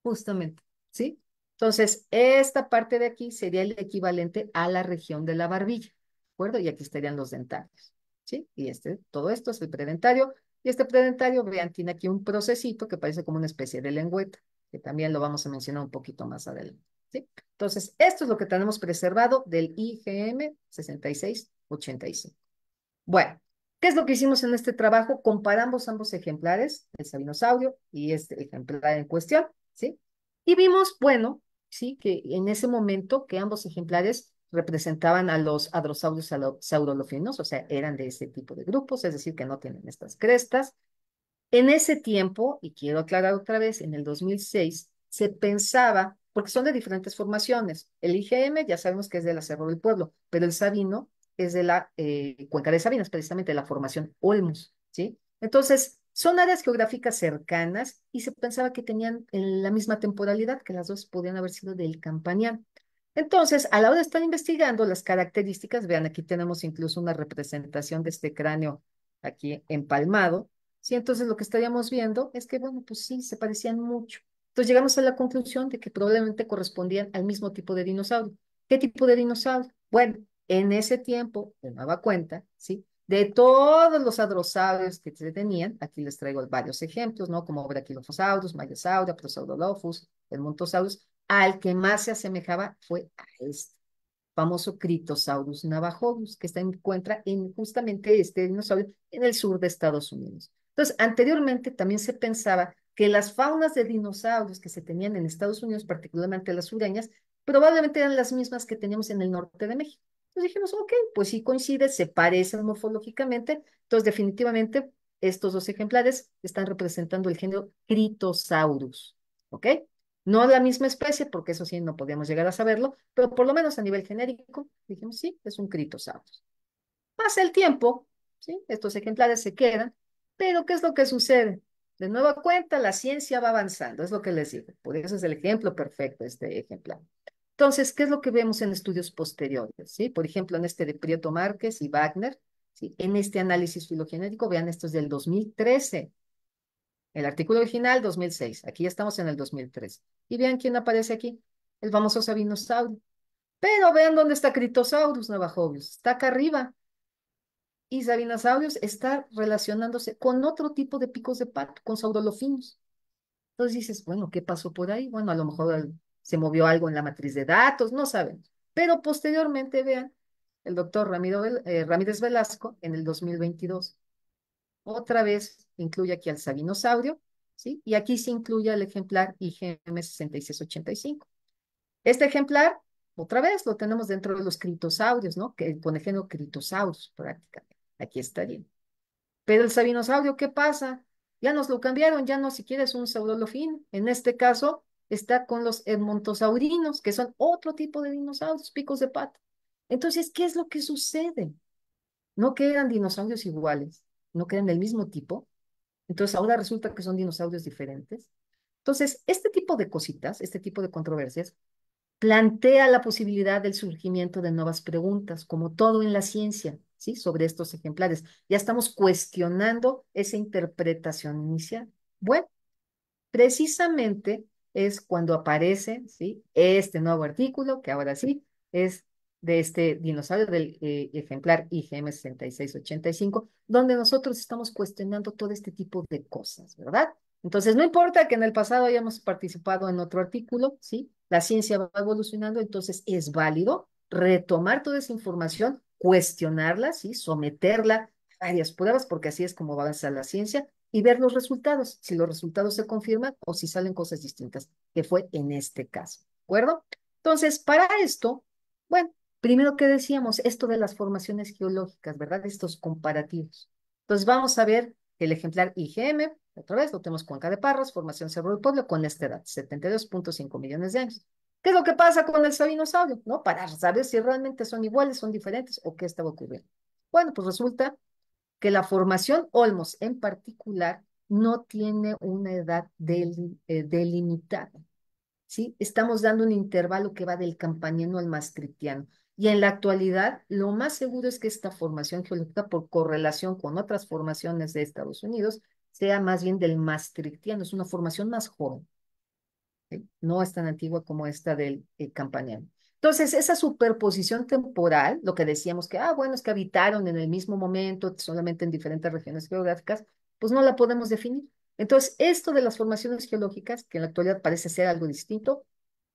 Justamente, ¿sí? Entonces, esta parte de aquí sería el equivalente a la región de la barbilla, ¿de acuerdo? Y aquí estarían los dentarios, ¿sí? Y todo esto es el predentario. Y este predentario, vean, tiene aquí un procesito que parece como una especie de lengüeta, que también lo vamos a mencionar un poquito más adelante, ¿sí? Entonces, esto es lo que tenemos preservado del IGM 6685. Bueno, ¿qué es lo que hicimos en este trabajo? Comparamos ambos ejemplares, el sabinosaurio y este ejemplar en cuestión, ¿sí? Y vimos, bueno, sí, que en ese momento que ambos ejemplares representaban a los hadrosaurios saurolofinos, o sea, eran de ese tipo de grupos, es decir, que no tienen estas crestas. En ese tiempo, y quiero aclarar otra vez, en el 2006 se pensaba, porque son de diferentes formaciones, el IGM ya sabemos que es de la Cerro del Pueblo, pero el Sabino es de la Cuenca de Sabinas, precisamente de la formación Olmos, ¿sí? Entonces, son áreas geográficas cercanas y se pensaba que tenían la misma temporalidad, que las dos podían haber sido del Campaniano. Entonces, a la hora de estar investigando las características, vean, aquí tenemos incluso una representación de este cráneo aquí empalmado. Sí, entonces lo que estaríamos viendo es que, bueno, pues sí, se parecían mucho. Entonces llegamos a la conclusión de que probablemente correspondían al mismo tipo de dinosaurio. ¿Qué tipo de dinosaurio? Bueno, en ese tiempo, de nueva cuenta, ¿sí? De todos los hadrosaurios que se tenían, aquí les traigo varios ejemplos, ¿no? Como Brachiosaurus, Mayasauria, Prosaurolophus, el Montosaurus, al que más se asemejaba fue a este famoso Critosaurus navajorum, que se encuentra en justamente este dinosaurio en el sur de Estados Unidos. Entonces, anteriormente también se pensaba que las faunas de dinosaurios que se tenían en Estados Unidos, particularmente las sureñas, probablemente eran las mismas que teníamos en el norte de México. Entonces dijimos, ok, pues sí coincide, se parecen morfológicamente, entonces definitivamente estos dos ejemplares están representando el género Critosaurus, ¿ok? No la misma especie, porque eso sí no podíamos llegar a saberlo, pero por lo menos a nivel genérico, dijimos, sí, es un Critosaurus. Pasa el tiempo, ¿sí? Estos ejemplares se quedan, pero ¿qué es lo que sucede? De nueva cuenta, la ciencia va avanzando, es lo que les digo. Por eso es el ejemplo perfecto, este ejemplar. Entonces, ¿qué es lo que vemos en estudios posteriores? ¿Sí? Por ejemplo, en este de Prieto Márquez y Wagner, ¿sí? En este análisis filogenético, vean, esto es del 2013. El artículo original, 2006. Aquí ya estamos en el 2003. Y vean quién aparece aquí. El famoso Sabinosaurio. Pero vean dónde está Critosaurus navajovius. Está acá arriba. Y Sabinosaurus está relacionándose con otro tipo de picos de pato, con saurolofinos. Entonces dices, bueno, ¿qué pasó por ahí? Bueno, a lo mejor se movió algo en la matriz de datos, no sabemos. Pero posteriormente, vean, el doctor Ramírez Velasco en el 2022 otra vez incluye aquí al sabinosaurio ¿sí? Y aquí se incluye el ejemplar IgM 6685. Este ejemplar, otra vez, lo tenemos dentro de los critosaurios, ¿no? Que con el género Critosaurus, prácticamente. Aquí estaría. Pero el sabinosaurio, ¿qué pasa? Ya nos lo cambiaron, ya no siquiera es un saurolofino. En este caso, está con los edmontosaurinos, que son otro tipo de dinosaurios, picos de pata. Entonces, ¿qué es lo que sucede? No que eran dinosaurios iguales, no que eran del mismo tipo. Entonces, ahora resulta que son dinosaurios diferentes. Entonces, este tipo de cositas, este tipo de controversias, plantea la posibilidad del surgimiento de nuevas preguntas, como todo en la ciencia, ¿sí? Sobre estos ejemplares. Ya estamos cuestionando esa interpretación inicial. Bueno, precisamente es cuando aparece, ¿sí? Este nuevo artículo, que ahora sí es de este dinosaurio del ejemplar IgM 6685, donde nosotros estamos cuestionando todo este tipo de cosas, ¿verdad? Entonces, no importa que en el pasado hayamos participado en otro artículo, ¿sí? La ciencia va evolucionando, entonces es válido retomar toda esa información, cuestionarla, ¿sí? Someterla a varias pruebas, porque así es como va a avanzar la ciencia, y ver los resultados, si los resultados se confirman o si salen cosas distintas, que fue en este caso, ¿de acuerdo? Entonces, para esto, bueno, primero que decíamos, esto de las formaciones geológicas, ¿verdad? Estos comparativos. Entonces, vamos a ver que el ejemplar IgM, otra vez lo tenemos Cuenca de Parras, formación Cerro del Pueblo, con esta edad, 72.5 millones de años. ¿Qué es lo que pasa con el sabinosaurio? ¿No? Para saber si realmente son iguales, son diferentes o qué estaba ocurriendo. Bueno, pues resulta que la formación Olmos en particular no tiene una edad delimitada, ¿sí? Estamos dando un intervalo que va del Campaniano al Maastrichtiano. Y en la actualidad, lo más seguro es que esta formación geológica, por correlación con otras formaciones de Estados Unidos, sea más bien del Maastrichtiano, es una formación más joven. ¿Sí? No es tan antigua como esta del Campaniano. Entonces, esa superposición temporal, lo que decíamos que, bueno, es que habitaron en el mismo momento, solamente en diferentes regiones geográficas, pues no la podemos definir. Entonces, esto de las formaciones geológicas, que en la actualidad parece ser algo distinto,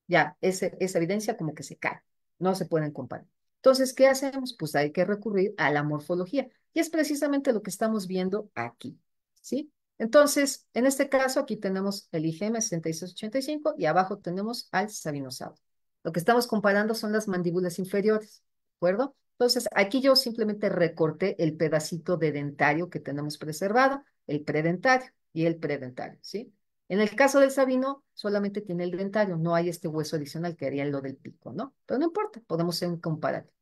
ya, esa evidencia como que se cae, no se pueden comparar. Entonces, ¿qué hacemos? Pues hay que recurrir a la morfología, y es precisamente lo que estamos viendo aquí, ¿sí? Entonces, en este caso, aquí tenemos el IgM 6685 y abajo tenemos al sabinosaurio. Lo que estamos comparando son las mandíbulas inferiores, ¿de acuerdo? Entonces, aquí yo simplemente recorté el pedacito de dentario que tenemos preservado, el predentario y el predentario, ¿sí? En el caso del sabino, solamente tiene el dentario, no hay este hueso adicional que haría lo del pico, ¿no? Pero no importa, podemos hacer un comparativo.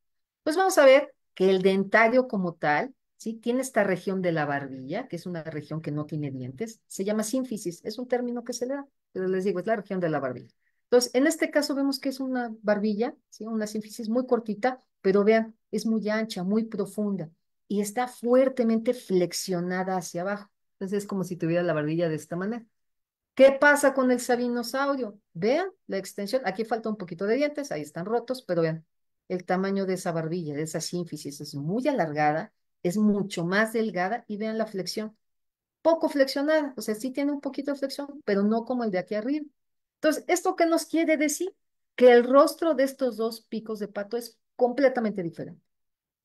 Pues vamos a ver que el dentario como tal, ¿sí? Tiene esta región de la barbilla, que es una región que no tiene dientes, se llama sínfisis, es un término que se le da, pero les digo, es la región de la barbilla. Entonces, en este caso vemos que es una barbilla, ¿sí? Una sínfisis muy cortita, pero vean, es muy ancha, muy profunda y está fuertemente flexionada hacia abajo. Entonces es como si tuviera la barbilla de esta manera. ¿Qué pasa con el sabinosaurio? Vean la extensión. Aquí falta un poquito de dientes, ahí están rotos, pero vean, el tamaño de esa barbilla, de esa sínfisis, es muy alargada, es mucho más delgada y vean la flexión. Poco flexionada, o sea, sí tiene un poquito de flexión, pero no como el de aquí arriba. Entonces, ¿esto qué nos quiere decir? Que el rostro de estos dos picos de pato es completamente diferente.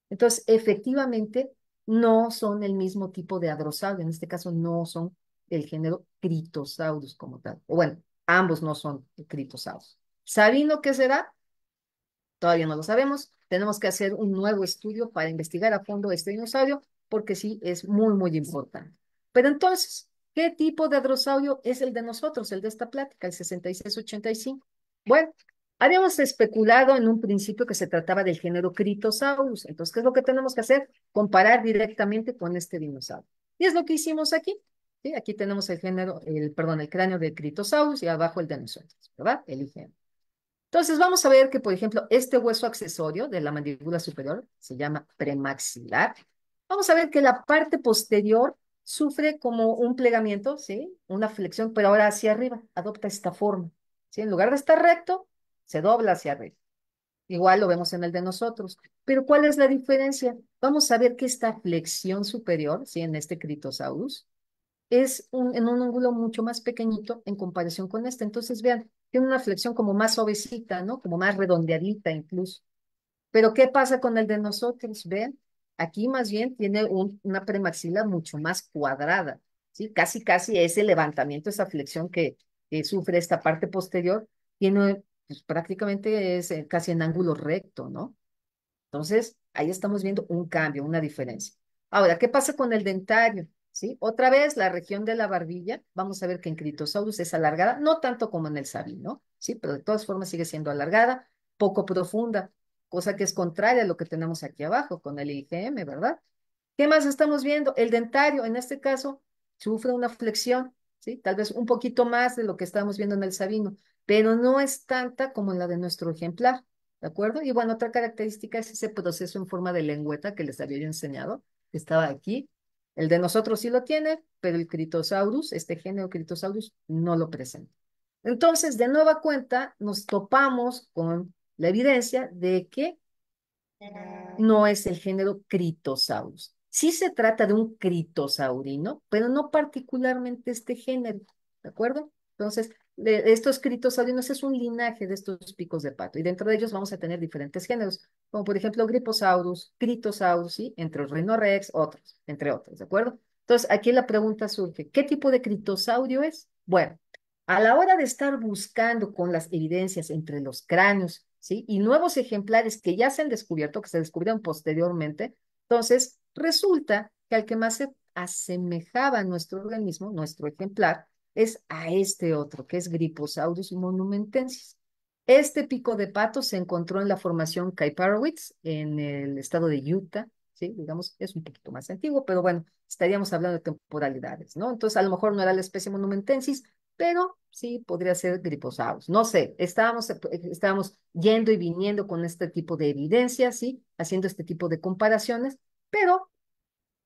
Entonces, efectivamente, no son el mismo tipo de hadrosaurio. En este caso, no son el género Critosaurus como tal. O bueno, ambos no son Critosaurus. ¿Sabiendo qué será? Todavía no lo sabemos. Tenemos que hacer un nuevo estudio para investigar a fondo este dinosaurio, porque sí es muy, muy importante. Pero entonces, ¿qué tipo de hadrosaurio es el de nosotros, el de esta plática, el 6685? Bueno, habíamos especulado en un principio que se trataba del género Critosaurus. Entonces, ¿qué es lo que tenemos que hacer? Comparar directamente con este dinosaurio. Y es lo que hicimos aquí. ¿Sí? Aquí tenemos el género, perdón, el cráneo del Critosaurus y abajo el de nosotros, ¿verdad? El IgM. Entonces vamos a ver que, por ejemplo, este hueso accesorio de la mandíbula superior se llama premaxilar. Vamos a ver que la parte posterior sufre como un plegamiento, ¿sí? Una flexión, pero ahora hacia arriba, adopta esta forma, ¿sí? En lugar de estar recto, se dobla hacia arriba. Igual lo vemos en el de nosotros. Pero ¿cuál es la diferencia? Vamos a ver que esta flexión superior, ¿sí? En este Critosaurus, en un ángulo mucho más pequeñito en comparación con este. Entonces, vean, tiene una flexión como más suavecita, ¿no? Como más redondeadita incluso. Pero ¿qué pasa con el de nosotros? Vean, aquí más bien tiene una premaxila mucho más cuadrada. ¿sí? Casi, casi ese levantamiento, esa flexión que sufre esta parte posterior, tiene, pues prácticamente es casi en ángulo recto, ¿no? Entonces, ahí estamos viendo un cambio, una diferencia. Ahora, ¿qué pasa con el dentario? ¿Sí? Otra vez, la región de la barbilla, vamos a ver que en Critosaurus es alargada, no tanto como en el sabino, ¿sí? Pero de todas formas sigue siendo alargada, poco profunda, cosa que es contraria a lo que tenemos aquí abajo con el IgM, ¿verdad? ¿Qué más estamos viendo? El dentario, en este caso, sufre una flexión, ¿sí? Tal vez un poquito más de lo que estamos viendo en el sabino, pero no es tanta como la de nuestro ejemplar, ¿de acuerdo? Y bueno, otra característica es ese proceso en forma de lengüeta que les había yo enseñado, que estaba aquí. El de nosotros sí lo tiene, pero el Critosaurus, este género Critosaurus, no lo presenta. Entonces, de nueva cuenta, nos topamos con la evidencia de que no es el género Critosaurus. Sí se trata de un critosaurino, pero no particularmente este género, ¿de acuerdo? Entonces, estos critosaurinos es un linaje de estos picos de pato y dentro de ellos vamos a tener diferentes géneros, como por ejemplo Griposaurus, Critosaurus, ¿sí? Entre los Rhinorex, otros, entre otros, ¿de acuerdo? Entonces, aquí la pregunta surge, ¿qué tipo de critosaurio es? Bueno, a la hora de estar buscando con las evidencias entre los cráneos, ¿sí? Y nuevos ejemplares que ya se han descubierto, que se descubrieron posteriormente, entonces resulta que al que más se asemejaba a nuestro organismo, nuestro ejemplar, es a este otro, que es Griposaurus monumentensis. Este pico de pato se encontró en la formación Kaiparowitz, en el estado de Utah, ¿sí? Digamos, es un poquito más antiguo, pero bueno, estaríamos hablando de temporalidades, ¿no? Entonces, a lo mejor no era la especie monumentensis, pero sí podría ser Griposaurus. No sé, estábamos yendo y viniendo con este tipo de evidencias, ¿sí? Haciendo este tipo de comparaciones, pero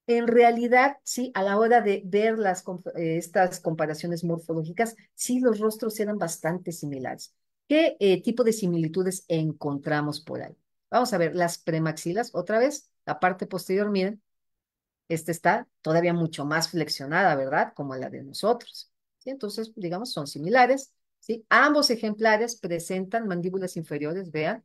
en realidad, sí, a la hora de ver estas comparaciones morfológicas, sí, los rostros eran bastante similares. ¿Qué tipo de similitudes encontramos por ahí? Vamos a ver las premaxilas, otra vez, la parte posterior, miren, esta está todavía mucho más flexionada, ¿verdad? Como la de nosotros. ¿Sí? Entonces, digamos, son similares. ¿Sí? Ambos ejemplares presentan mandíbulas inferiores, vean,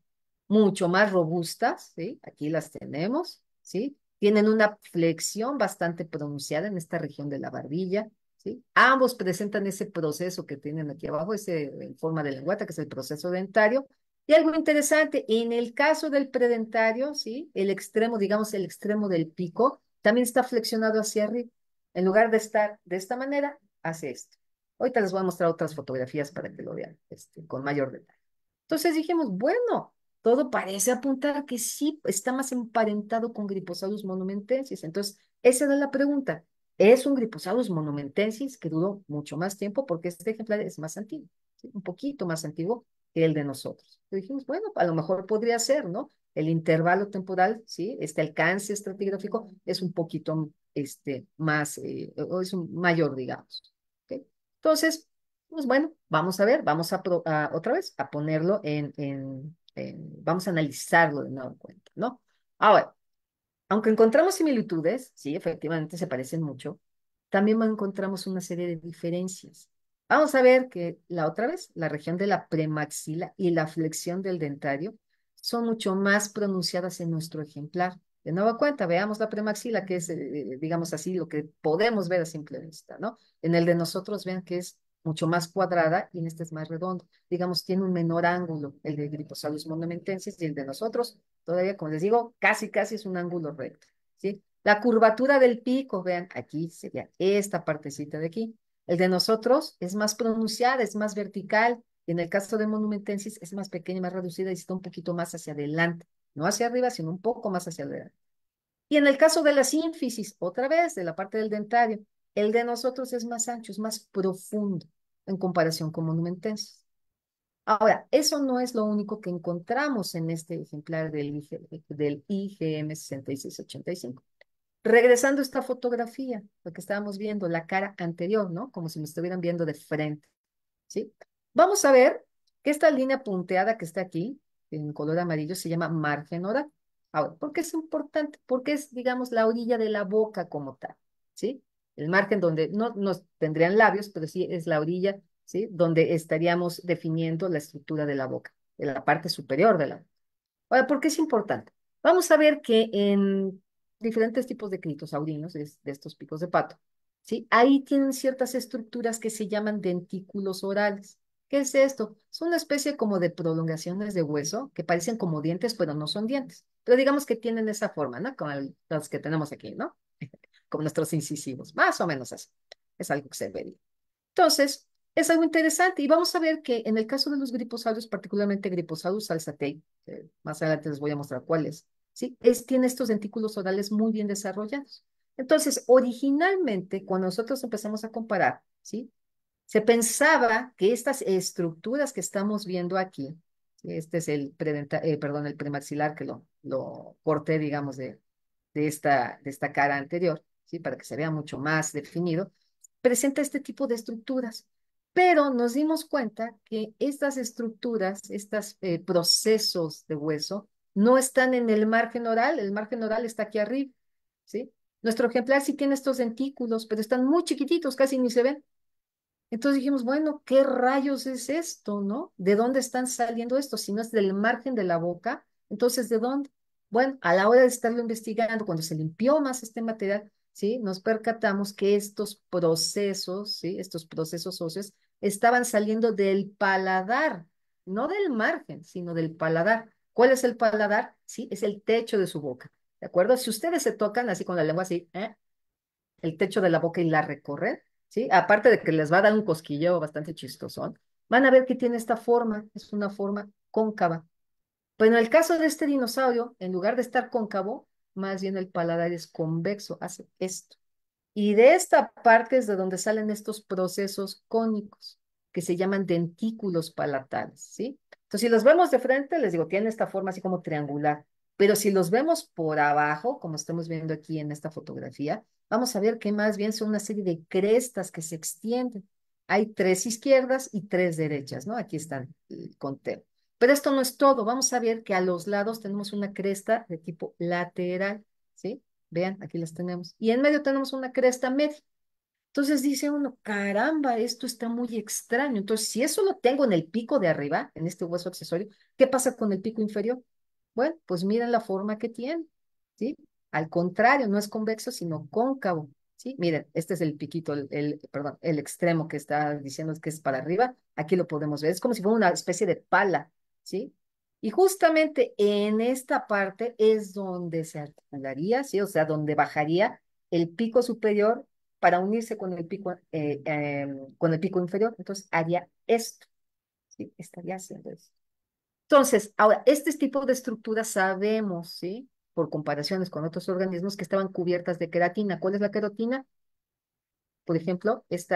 mucho más robustas. ¿Sí? Aquí las tenemos. ¿Sí? Tienen una flexión bastante pronunciada en esta región de la barbilla. ¿Sí? Ambos presentan ese proceso que tienen aquí abajo, ese en forma de lengüeta, que es el proceso dentario. Y algo interesante, en el caso del predentario, ¿sí? El extremo, digamos, el extremo del pico, también está flexionado hacia arriba. En lugar de estar de esta manera, hace esto. Ahorita les voy a mostrar otras fotografías para que lo vean con mayor detalle. Entonces dijimos, bueno, todo parece apuntar que sí está más emparentado con Griposaurus monumentensis. Entonces, esa era la pregunta. ¿Es un Griposaurus monumentensis que duró mucho más tiempo? Porque este ejemplar es más antiguo, ¿sí? Un poquito más antiguo que el de nosotros. Y dijimos, bueno, a lo mejor podría ser, ¿no? El intervalo temporal, ¿sí? Este alcance estratigráfico es un poquito más, o es un mayor, digamos. ¿Ok? Entonces, pues bueno, vamos a ver, vamos otra vez a ponerlo vamos a analizarlo de nuevo en cuenta, ¿no? Ahora, aunque encontramos similitudes, sí, efectivamente se parecen mucho, también encontramos una serie de diferencias. Vamos a ver que la otra vez, la región de la premaxila y la flexión del dentario son mucho más pronunciadas en nuestro ejemplar. De nueva cuenta, veamos la premaxila, que es, digamos así, lo que podemos ver a simple vista, ¿no? En el de nosotros, vean que es mucho más cuadrada y en este es más redondo. Digamos, tiene un menor ángulo, el de Gryposaurus monumentensis y el de nosotros todavía, como les digo, casi, casi es un ángulo recto, ¿sí? La curvatura del pico, vean, aquí sería esta partecita de aquí. El de nosotros es más pronunciada, es más vertical. Y en el caso de Monumentensis es más pequeña, más reducida y está un poquito más hacia adelante. No hacia arriba, sino un poco más hacia adelante. Y en el caso de la sínfisis, otra vez, de la parte del dentario, el de nosotros es más ancho, es más profundo en comparación con Monumentensis. Ahora, eso no es lo único que encontramos en este ejemplar del IGM 6685. Regresando a esta fotografía, lo que estábamos viendo, la cara anterior, ¿no? Como si me estuvieran viendo de frente, ¿sí? Vamos a ver que esta línea punteada que está aquí, en color amarillo, se llama margen oral. Ahora, ¿por qué es importante? Porque es, digamos, la orilla de la boca como tal, ¿sí? El margen donde no nos tendrían labios, pero sí es la orilla, ¿sí? Donde estaríamos definiendo la estructura de la boca, de la parte superior de la boca. Ahora, ¿por qué es importante? Vamos a ver que en diferentes tipos de critosaurinos, de estos picos de pato, ¿sí? Ahí tienen ciertas estructuras que se llaman dentículos orales. ¿Qué es esto? Es una especie como de prolongaciones de hueso que parecen como dientes, pero no son dientes. Pero digamos que tienen esa forma, ¿no? Como los que tenemos aquí, ¿no? Como nuestros incisivos, más o menos así. Es algo que se vería. Entonces, es algo interesante y vamos a ver que en el caso de los griposaurios, particularmente Griposaurus alzatei, más adelante les voy a mostrar cuáles, ¿sí? Tiene estos dentículos orales muy bien desarrollados. Entonces, originalmente, cuando nosotros empezamos a comparar, ¿sí? Se pensaba que estas estructuras que estamos viendo aquí, ¿sí? Este es perdón, el premaxilar que lo corté, digamos, de esta cara anterior, ¿sí? Para que se vea mucho más definido, presenta este tipo de estructuras. Pero nos dimos cuenta que estas estructuras, estos procesos de hueso, no están en el margen oral está aquí arriba, ¿sí? Nuestro ejemplar sí tiene estos dentículos, pero están muy chiquititos, casi ni se ven. Entonces dijimos, bueno, ¿qué rayos es esto, no? ¿De dónde están saliendo esto? Si no es del margen de la boca, entonces ¿de dónde? Bueno, a la hora de estarlo investigando, cuando se limpió más este material, ¿sí? Nos percatamos que estos procesos, ¿sí? Estos procesos óseos estaban saliendo del paladar, no del margen, sino del paladar. ¿Cuál es el paladar? Sí, es el techo de su boca, ¿de acuerdo? Si ustedes se tocan así con la lengua así, el techo de la boca y la recorren, ¿sí? Aparte de que les va a dar un cosquilleo bastante chistosón, van a ver que tiene esta forma, es una forma cóncava. Pero en el caso de este dinosaurio, en lugar de estar cóncavo, más bien el paladar es convexo, hace esto. Y de esta parte es de donde salen estos procesos cónicos, que se llaman dentículos palatales, ¿sí? Entonces, si los vemos de frente, les digo, tienen esta forma así como triangular, pero si los vemos por abajo, como estamos viendo aquí en esta fotografía, vamos a ver que más bien son una serie de crestas que se extienden. Hay tres izquierdas y tres derechas, ¿no? Aquí están el conteo. Pero esto no es todo. Vamos a ver que a los lados tenemos una cresta de tipo lateral, ¿sí? Vean, aquí las tenemos. Y en medio tenemos una cresta media. Entonces dice uno, caramba, esto está muy extraño. Entonces, si eso lo tengo en el pico de arriba, en este hueso accesorio, ¿qué pasa con el pico inferior? Bueno, pues miren la forma que tiene, ¿sí? Al contrario, no es convexo, sino cóncavo, ¿sí? Miren, este es el piquito, perdón, el extremo que está diciendo que es para arriba. Aquí lo podemos ver. Es como si fuera una especie de pala, ¿sí? Y justamente en esta parte es donde se articularía, ¿sí? O sea, donde bajaría el pico superior para unirse con el pico inferior. Entonces haría esto, ¿sí? Estaría haciendo esto. Entonces, ahora, este tipo de estructuras sabemos, ¿sí? Por comparaciones con otros organismos que estaban cubiertas de queratina. ¿Cuál es la queratina? Por ejemplo, pues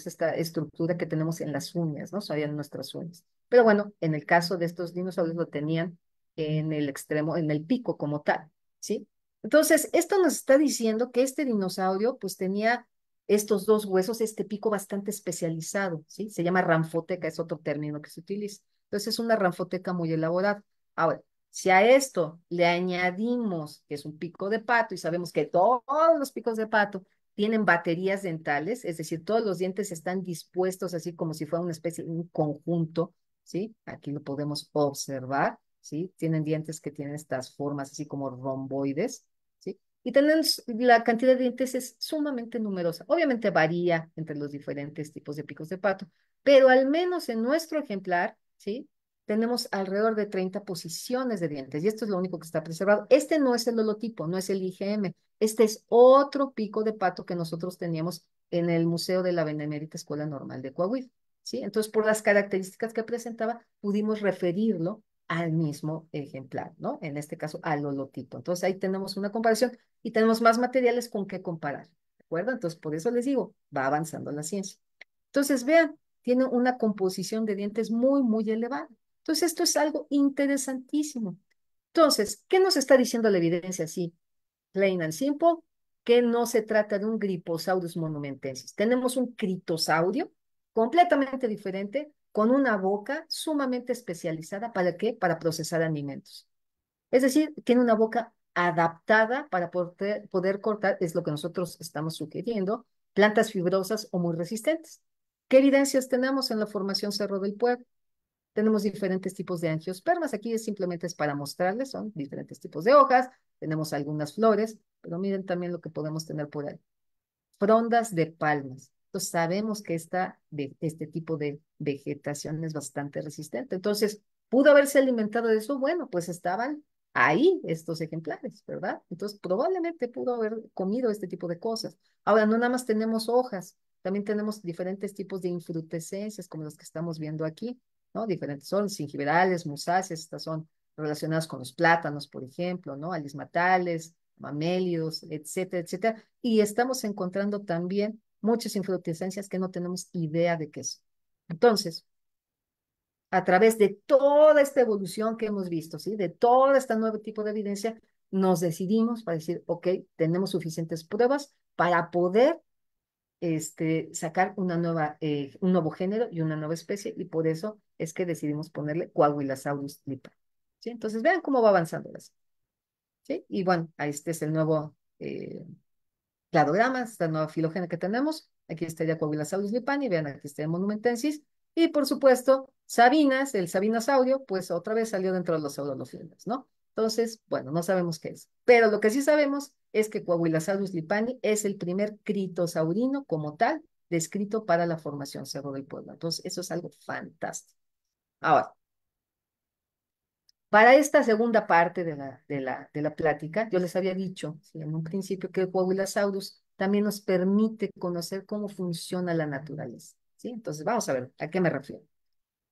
esta estructura que tenemos en las uñas, ¿no? Sabían en nuestras uñas. Pero bueno, en el caso de estos dinosaurios lo tenían en el extremo, en el pico como tal, ¿sí? Entonces, esto nos está diciendo que este dinosaurio pues tenía estos dos huesos, este pico bastante especializado, ¿sí? Se llama ranfoteca, es otro término que se utiliza. Entonces, es una ranfoteca muy elaborada. Ahora, si a esto le añadimos que es un pico de pato y sabemos que todos los picos de pato tienen baterías dentales, es decir, todos los dientes están dispuestos así como si fuera una especie de un conjunto, ¿sí? Aquí lo podemos observar, ¿sí? Tienen dientes que tienen estas formas así como romboides, ¿sí? Y tenemos, la cantidad de dientes es sumamente numerosa. Obviamente varía entre los diferentes tipos de picos de pato, pero al menos en nuestro ejemplar, ¿sí? Tenemos alrededor de 30 posiciones de dientes y esto es lo único que está preservado. Este no es el holotipo, no es el IgM. Este es otro pico de pato que nosotros teníamos en el Museo de la Benemérita Escuela Normal de Coahuila, ¿sí? Entonces, por las características que presentaba, pudimos referirlo al mismo ejemplar, ¿no? En este caso, al holotipo. Entonces, ahí tenemos una comparación y tenemos más materiales con qué comparar, ¿de acuerdo? Entonces, por eso les digo, va avanzando la ciencia. Entonces, vean, tiene una composición de dientes muy, muy elevada. Entonces, esto es algo interesantísimo. Entonces, ¿qué nos está diciendo la evidencia así? Plain and simple, que no se trata de un Griposaurus monumentensis. Tenemos un critosaurio completamente diferente, con una boca sumamente especializada. ¿Para qué? Para procesar alimentos. Es decir, tiene una boca adaptada para poder cortar, es lo que nosotros estamos sugiriendo, plantas fibrosas o muy resistentes. ¿Qué evidencias tenemos en la formación Cerro del Pueblo? Tenemos diferentes tipos de angiospermas. Aquí simplemente es para mostrarles, son diferentes tipos de hojas. Tenemos algunas flores. pero miren también lo que podemos tener por ahí. Frondas de palmas. Entonces sabemos que este tipo de vegetación es bastante resistente. Entonces, ¿pudo haberse alimentado de eso? Bueno, pues estaban ahí estos ejemplares, ¿verdad? Entonces, probablemente pudo haber comido este tipo de cosas. Ahora, no nada más tenemos hojas, también tenemos diferentes tipos de infrutescencias, como las que estamos viendo aquí, ¿no? Diferentes son gingiberales, musáceas, estas son relacionadas con los plátanos, por ejemplo, ¿no? Alismatales, mamélidos, etcétera, etcétera. Y estamos encontrando también muchas inflorescencias que no tenemos idea de qué es. Entonces, a través de toda esta evolución que hemos visto, ¿sí? De todo este nuevo tipo de evidencia, nos decidimos para decir, ok, tenemos suficientes pruebas para poder sacar un nuevo género y una nueva especie, y por eso es que decidimos ponerle Coahuilasaurus lipa. ¿Sí? Entonces, vean cómo va avanzando las. ¿Sí? Y bueno, ahí este es el nuevo cladograma, esta nueva filogenia que tenemos. Aquí estaría Coahuilasaurus lipani, vean, aquí está el monumentensis. Y por supuesto, Sabinas, el Sabinasaurio, pues otra vez salió dentro de los saurolofilas, ¿no? Entonces, bueno, no sabemos qué es. Pero lo que sí sabemos es que Coahuilasaurus lipani es el primer critosaurino como tal descrito para la formación Cerro del Pueblo. Entonces, eso es algo fantástico. Ahora, para esta segunda parte de la plática, yo les había dicho, sí, en un principio, que el Coahuilasaurus también nos permite conocer cómo funciona la naturaleza, ¿sí? Entonces, vamos a ver a qué me refiero.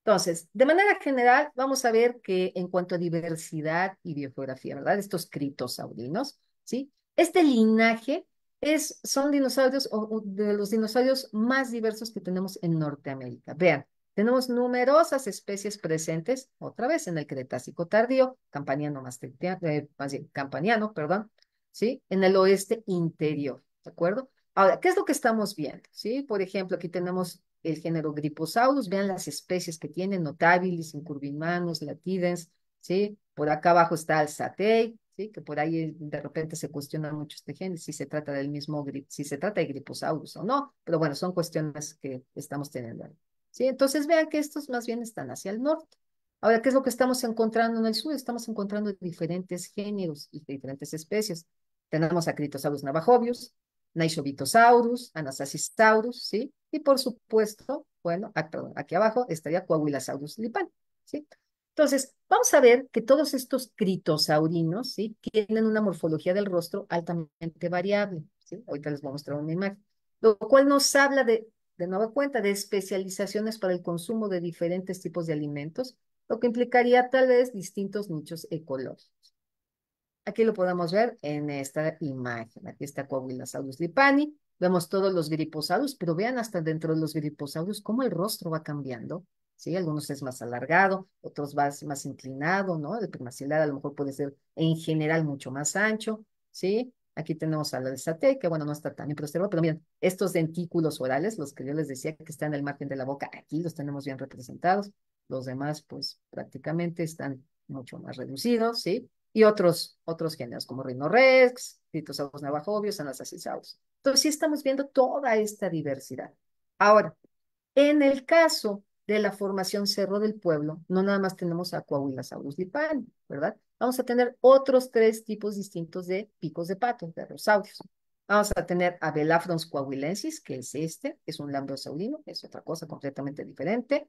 Entonces, de manera general, vamos a ver que en cuanto a diversidad y biogeografía, ¿verdad? Estos critosaurinos, ¿sí? Este linaje son dinosaurios o de los dinosaurios más diversos que tenemos en Norteamérica. Vean, tenemos numerosas especies presentes, otra vez en el Cretácico tardío, más bien, Campaniano, perdón, ¿sí? En el oeste interior, ¿de acuerdo? Ahora, ¿qué es lo que estamos viendo? ¿Sí? Por ejemplo, aquí tenemos el género Griposaurus, vean las especies que tienen, Notabilis, Incurvimanus, Latidens, ¿sí? Por acá abajo está el Satei, ¿sí? Que por ahí de repente se cuestiona mucho este género, si se trata del mismo, si se trata de Griposaurus o no, pero bueno, son cuestiones que estamos teniendo ahí, ¿sí? Entonces vean que estos más bien están hacia el norte. Ahora, ¿qué es lo que estamos encontrando en el sur? Estamos encontrando diferentes géneros y diferentes especies. Tenemos a Critosaurus navajovius, Naisovitosaurus, Anasazisaurus, ¿sí? Y por supuesto, bueno, perdón, aquí abajo estaría Coahuilasaurus lipani, ¿sí? Entonces, vamos a ver que todos estos critosaurinos, ¿sí? Tienen una morfología del rostro altamente variable, ¿sí? Ahorita les voy a mostrar una imagen, lo cual nos habla de nueva cuenta, de especializaciones para el consumo de diferentes tipos de alimentos, lo que implicaría tal vez distintos nichos ecológicos. Aquí lo podemos ver en esta imagen. Aquí está Coahuilasaurus lipani. Vemos todos los griposaurus, pero vean hasta dentro de los griposaurus cómo el rostro va cambiando. ¿Sí? Algunos es más alargado, otros más inclinado, ¿no? El premaxilar a lo mejor puede ser en general mucho más ancho, ¿sí? Aquí tenemos a la de que bueno, no está tan bien preservado, pero miren, estos dentículos orales, los que yo les decía que están en el margen de la boca, aquí los tenemos bien representados. Los demás, pues prácticamente están mucho más reducidos, ¿sí? Y otros géneros como Rhinorex, Critosaurus navajovius, Anasazisaurus. Entonces sí estamos viendo toda esta diversidad. Ahora, en el caso de la formación Cerro del Pueblo, no nada más tenemos a Coahuilasaurus lipani, ¿verdad? Vamos a tener otros tres tipos distintos de picos de pato, de rosaurios. Vamos a tener a Belafrons coahuilensis, que es un lambrosaurino, es otra cosa completamente diferente.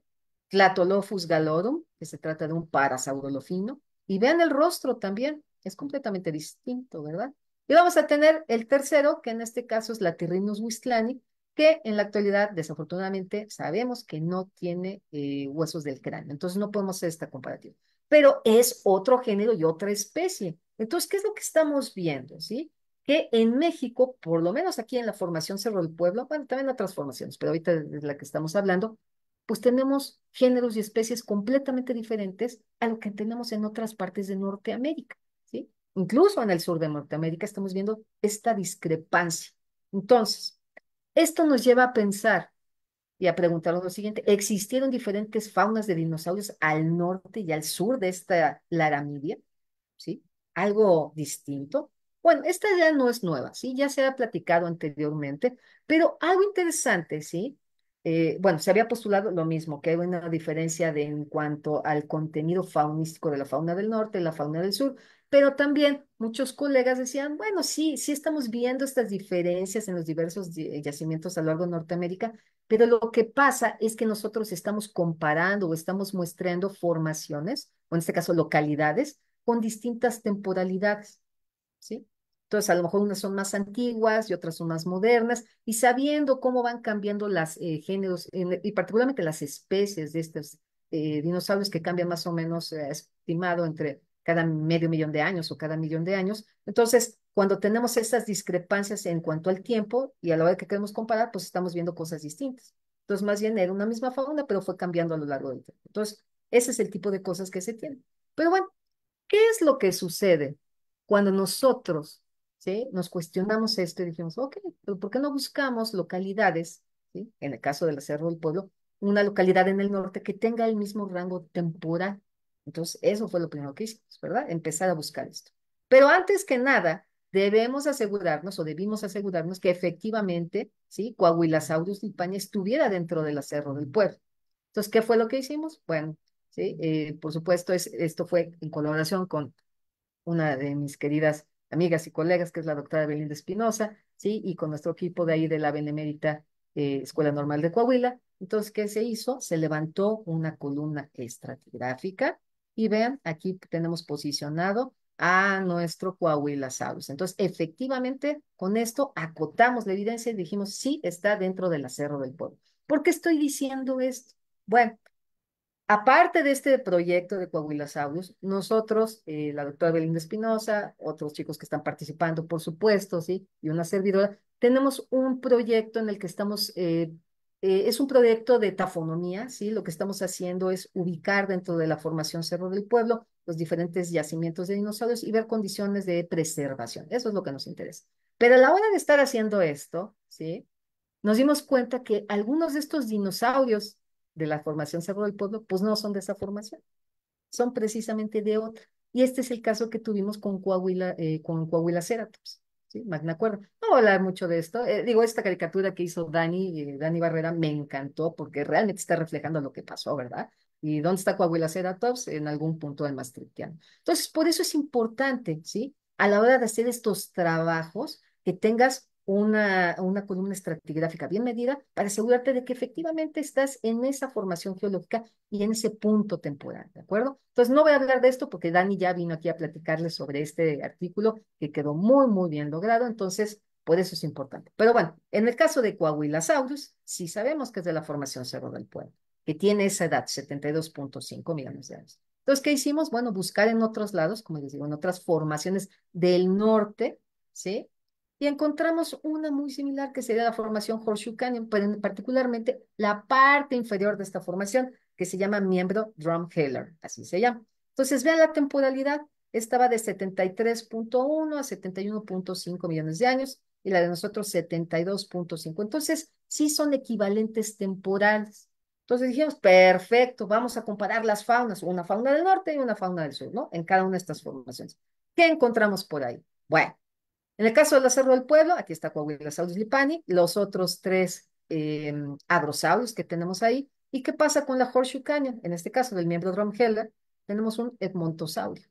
Tlatolophus galorum, que se trata de un parasaurolofino. Y vean el rostro también, es completamente distinto, ¿verdad? Y vamos a tener el tercero, que en este caso es la Tirrinus wistlani, que en la actualidad, desafortunadamente, sabemos que no tiene huesos del cráneo. Entonces no podemos hacer esta comparativa. Pero es otro género y otra especie. Entonces, ¿qué es lo que estamos viendo? ¿Sí? Que en México, por lo menos aquí en la formación Cerro del Pueblo, bueno, también otras formaciones, pero ahorita de la que estamos hablando, pues tenemos géneros y especies completamente diferentes a lo que tenemos en otras partes de Norteamérica, ¿sí? Incluso en el sur de Norteamérica estamos viendo esta discrepancia. Entonces, esto nos lleva a pensar y a preguntarnos lo siguiente: ¿existieron diferentes faunas de dinosaurios al norte y al sur de esta Laramidia? ¿Sí? ¿Algo distinto? Bueno, esta idea no es nueva, ¿sí? Ya se ha platicado anteriormente, pero algo interesante, ¿sí? Bueno, se había postulado lo mismo, que hay una diferencia en cuanto al contenido faunístico de la fauna del norte y la fauna del sur, Pero también muchos colegas decían, bueno, sí, sí estamos viendo estas diferencias en los diversos yacimientos a lo largo de Norteamérica, pero lo que pasa es que nosotros estamos comparando o estamos muestrando formaciones, o en este caso localidades, con distintas temporalidades. ¿Sí? Entonces, a lo mejor unas son más antiguas y otras son más modernas, y sabiendo cómo van cambiando los géneros, y particularmente las especies de estos dinosaurios que cambian más o menos, estimado, entre cada medio millón de años o cada millón de años. Entonces, cuando tenemos esas discrepancias en cuanto al tiempo y a la hora que queremos comparar, pues estamos viendo cosas distintas. Entonces, más bien era una misma fauna, pero fue cambiando a lo largo del tiempo. Entonces, ese es el tipo de cosas que se tienen. Pero bueno, ¿qué es lo que sucede cuando nosotros, ¿sí? Nos cuestionamos esto y dijimos, ok, pero ¿por qué no buscamos localidades, ¿sí? En el caso de la Cerro del Pueblo, una localidad en el norte que tenga el mismo rango temporal? Entonces, eso fue lo primero que hicimos, ¿verdad? Empezar a buscar esto. Pero antes que nada, debemos asegurarnos o debimos asegurarnos que efectivamente, ¿sí? Coahuilasaurus lipani estuviera dentro de la Cerro del Pueblo. Entonces, ¿qué fue lo que hicimos? Bueno, sí, por supuesto, esto fue en colaboración con una de mis queridas amigas y colegas, que es la doctora Belinda Espinosa, ¿sí? Y con nuestro equipo de ahí de la Benemérita Escuela Normal de Coahuila. Entonces, ¿qué se hizo? Se levantó una columna estratigráfica y vean, aquí tenemos posicionado a nuestro Coahuilasaurus. Entonces, efectivamente, con esto acotamos la evidencia y dijimos, sí, está dentro del Cerro del Pueblo. ¿Por qué estoy diciendo esto? Bueno, aparte de este proyecto de Coahuilasaurus, nosotros, la doctora Belinda Espinosa, otros chicos que están participando, por supuesto, ¿sí? Y una servidora, tenemos un proyecto en el que estamos, es un proyecto de tafonomía, ¿sí? Lo que estamos haciendo es ubicar dentro de la formación Cerro del Pueblo los diferentes yacimientos de dinosaurios y ver condiciones de preservación. Eso es lo que nos interesa. Pero a la hora de estar haciendo esto, ¿sí? Nos dimos cuenta que algunos de estos dinosaurios de la formación Cerro del Pueblo, pues no son de esa formación, son precisamente de otra. Y este es el caso que tuvimos con Coahuila Ceratops, ¿sí? Me acuerdo. No voy a hablar mucho de esto. Digo, esta caricatura que hizo Dani Barrera, me encantó porque realmente está reflejando lo que pasó, ¿verdad? ¿Y dónde está Coahuila Ceratops? En algún punto del Maastrichtiano. Entonces, por eso es importante, ¿sí? A la hora de hacer estos trabajos, que tengas una columna estratigráfica bien medida para asegurarte de que efectivamente estás en esa formación geológica y en ese punto temporal, ¿de acuerdo? Entonces, no voy a hablar de esto porque Dani ya vino aquí a platicarles sobre este artículo que quedó muy, muy bien logrado, entonces, por eso es importante. Pero bueno, en el caso de Coahuilasaurus, sí sabemos que es de la formación Cerro del Pueblo, que tiene esa edad, 72.5 millones de años. Entonces, ¿qué hicimos? Bueno, buscar en otros lados, como les digo, en otras formaciones del norte, ¿sí? Y encontramos una muy similar que sería la formación Horseshoe Canyon, pero particularmente la parte inferior de esta formación, que se llama miembro Drumheller, así se llama. Entonces, vean la temporalidad, estaba de 73.1 a 71.5 millones de años y la de nosotros 72.5. Entonces, sí son equivalentes temporales. Entonces dijimos, perfecto, vamos a comparar las faunas, una fauna del norte y una fauna del sur, ¿no? En cada una de estas formaciones. ¿Qué encontramos por ahí? Bueno, en el caso del Cerro del Pueblo, aquí está Coahuilasaurus lipani, los otros tres hadrosaurios que tenemos ahí. ¿Y qué pasa con la Horseshoe Canyon? En este caso, del miembro Drumheller, tenemos un edmontosaurio,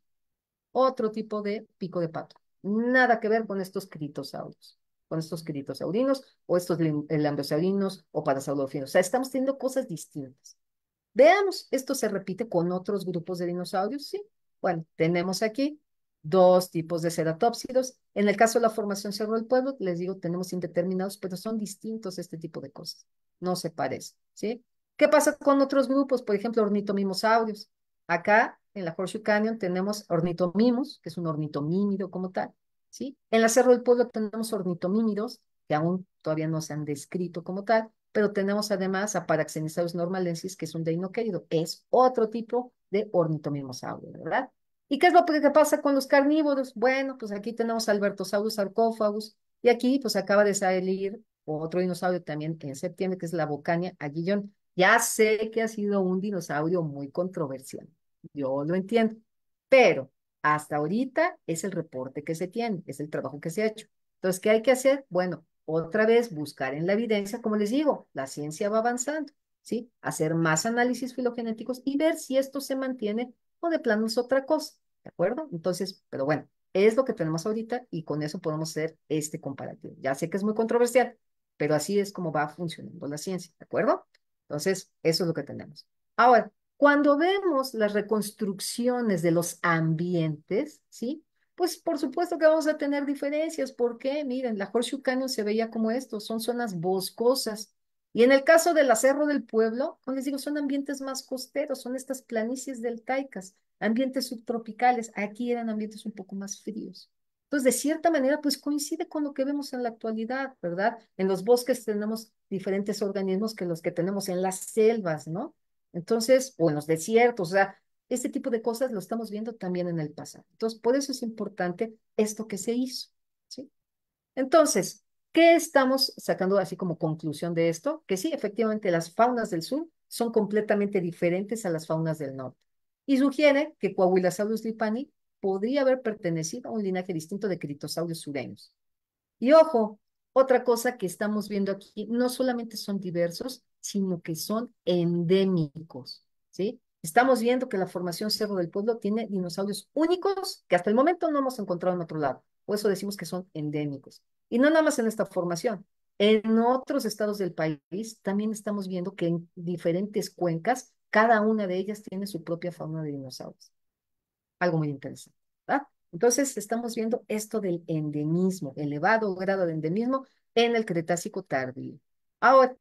otro tipo de pico de pato. Nada que ver con estos critosaurios, con estos critosaurinos o estos lambeosaurinos o parasaurolofinos. O sea, estamos teniendo cosas distintas. Veamos, ¿esto se repite con otros grupos de dinosaurios? Sí. Bueno, tenemos aquí dos tipos de ceratópsidos. En el caso de la formación Cerro del Pueblo, les digo, tenemos indeterminados, pero son distintos este tipo de cosas. No se parecen, ¿sí? ¿Qué pasa con otros grupos? Por ejemplo, ornitomimosaurios. Acá, en la Horseshoe Canyon, tenemos ornitomimos, que es un ornitomímido como tal, ¿sí? En la Cerro del Pueblo tenemos ornitomímidos, que aún todavía no se han descrito como tal, pero tenemos además a Paraxenisaurus normalensis, que es un deinoquérido, es otro tipo de ornitomimosaurio, ¿verdad? ¿Y qué es lo que pasa con los carnívoros? Bueno, pues aquí tenemos Albertosaurus sarcófagus, y aquí pues acaba de salir otro dinosaurio también en septiembre, que es la Bocania aguillón. Ya sé que ha sido un dinosaurio muy controversial, yo lo entiendo, pero hasta ahorita es el reporte que se tiene, es el trabajo que se ha hecho. Entonces, ¿qué hay que hacer? Bueno, otra vez buscar en la evidencia, como les digo, la ciencia va avanzando, ¿sí? Hacer más análisis filogenéticos y ver si esto se mantiene o de plano es otra cosa. ¿de acuerdo? Entonces, pero bueno, es lo que tenemos ahorita y con eso podemos hacer este comparativo. Ya sé que es muy controversial, pero así es como va funcionando la ciencia, ¿de acuerdo? Entonces, eso es lo que tenemos. Ahora, cuando vemos las reconstrucciones de los ambientes, ¿sí? Pues por supuesto que vamos a tener diferencias. ¿Por qué? Miren, la Horseshoe Canyon se veía como esto, son zonas boscosas. Y en el caso del Cerro del Pueblo, como les digo, son ambientes más costeros, son estas planicies deltaicas, ambientes subtropicales. Aquí eran ambientes un poco más fríos. Entonces, de cierta manera, pues coincide con lo que vemos en la actualidad, ¿verdad? En los bosques tenemos diferentes organismos que los que tenemos en las selvas, ¿no? Entonces, o en los desiertos, o sea, este tipo de cosas lo estamos viendo también en el pasado. Entonces, por eso es importante esto que se hizo, ¿sí? Entonces, ¿qué estamos sacando así como conclusión de esto? Que sí, efectivamente, las faunas del sur son completamente diferentes a las faunas del norte. Y sugiere que Coahuilasaurus lipani podría haber pertenecido a un linaje distinto de critosaurios sureños. Y ojo, otra cosa que estamos viendo aquí, no solamente son diversos, sino que son endémicos, ¿sí? Estamos viendo que la formación Cerro del Pueblo tiene dinosaurios únicos que hasta el momento no hemos encontrado en otro lado. Por eso decimos que son endémicos. Y no nada más en esta formación. En otros estados del país también estamos viendo que en diferentes cuencas, cada una de ellas tiene su propia fauna de dinosaurios. Algo muy interesante, ¿verdad? Entonces, estamos viendo esto del endemismo, elevado grado de endemismo en el Cretácico tardío. Ahora,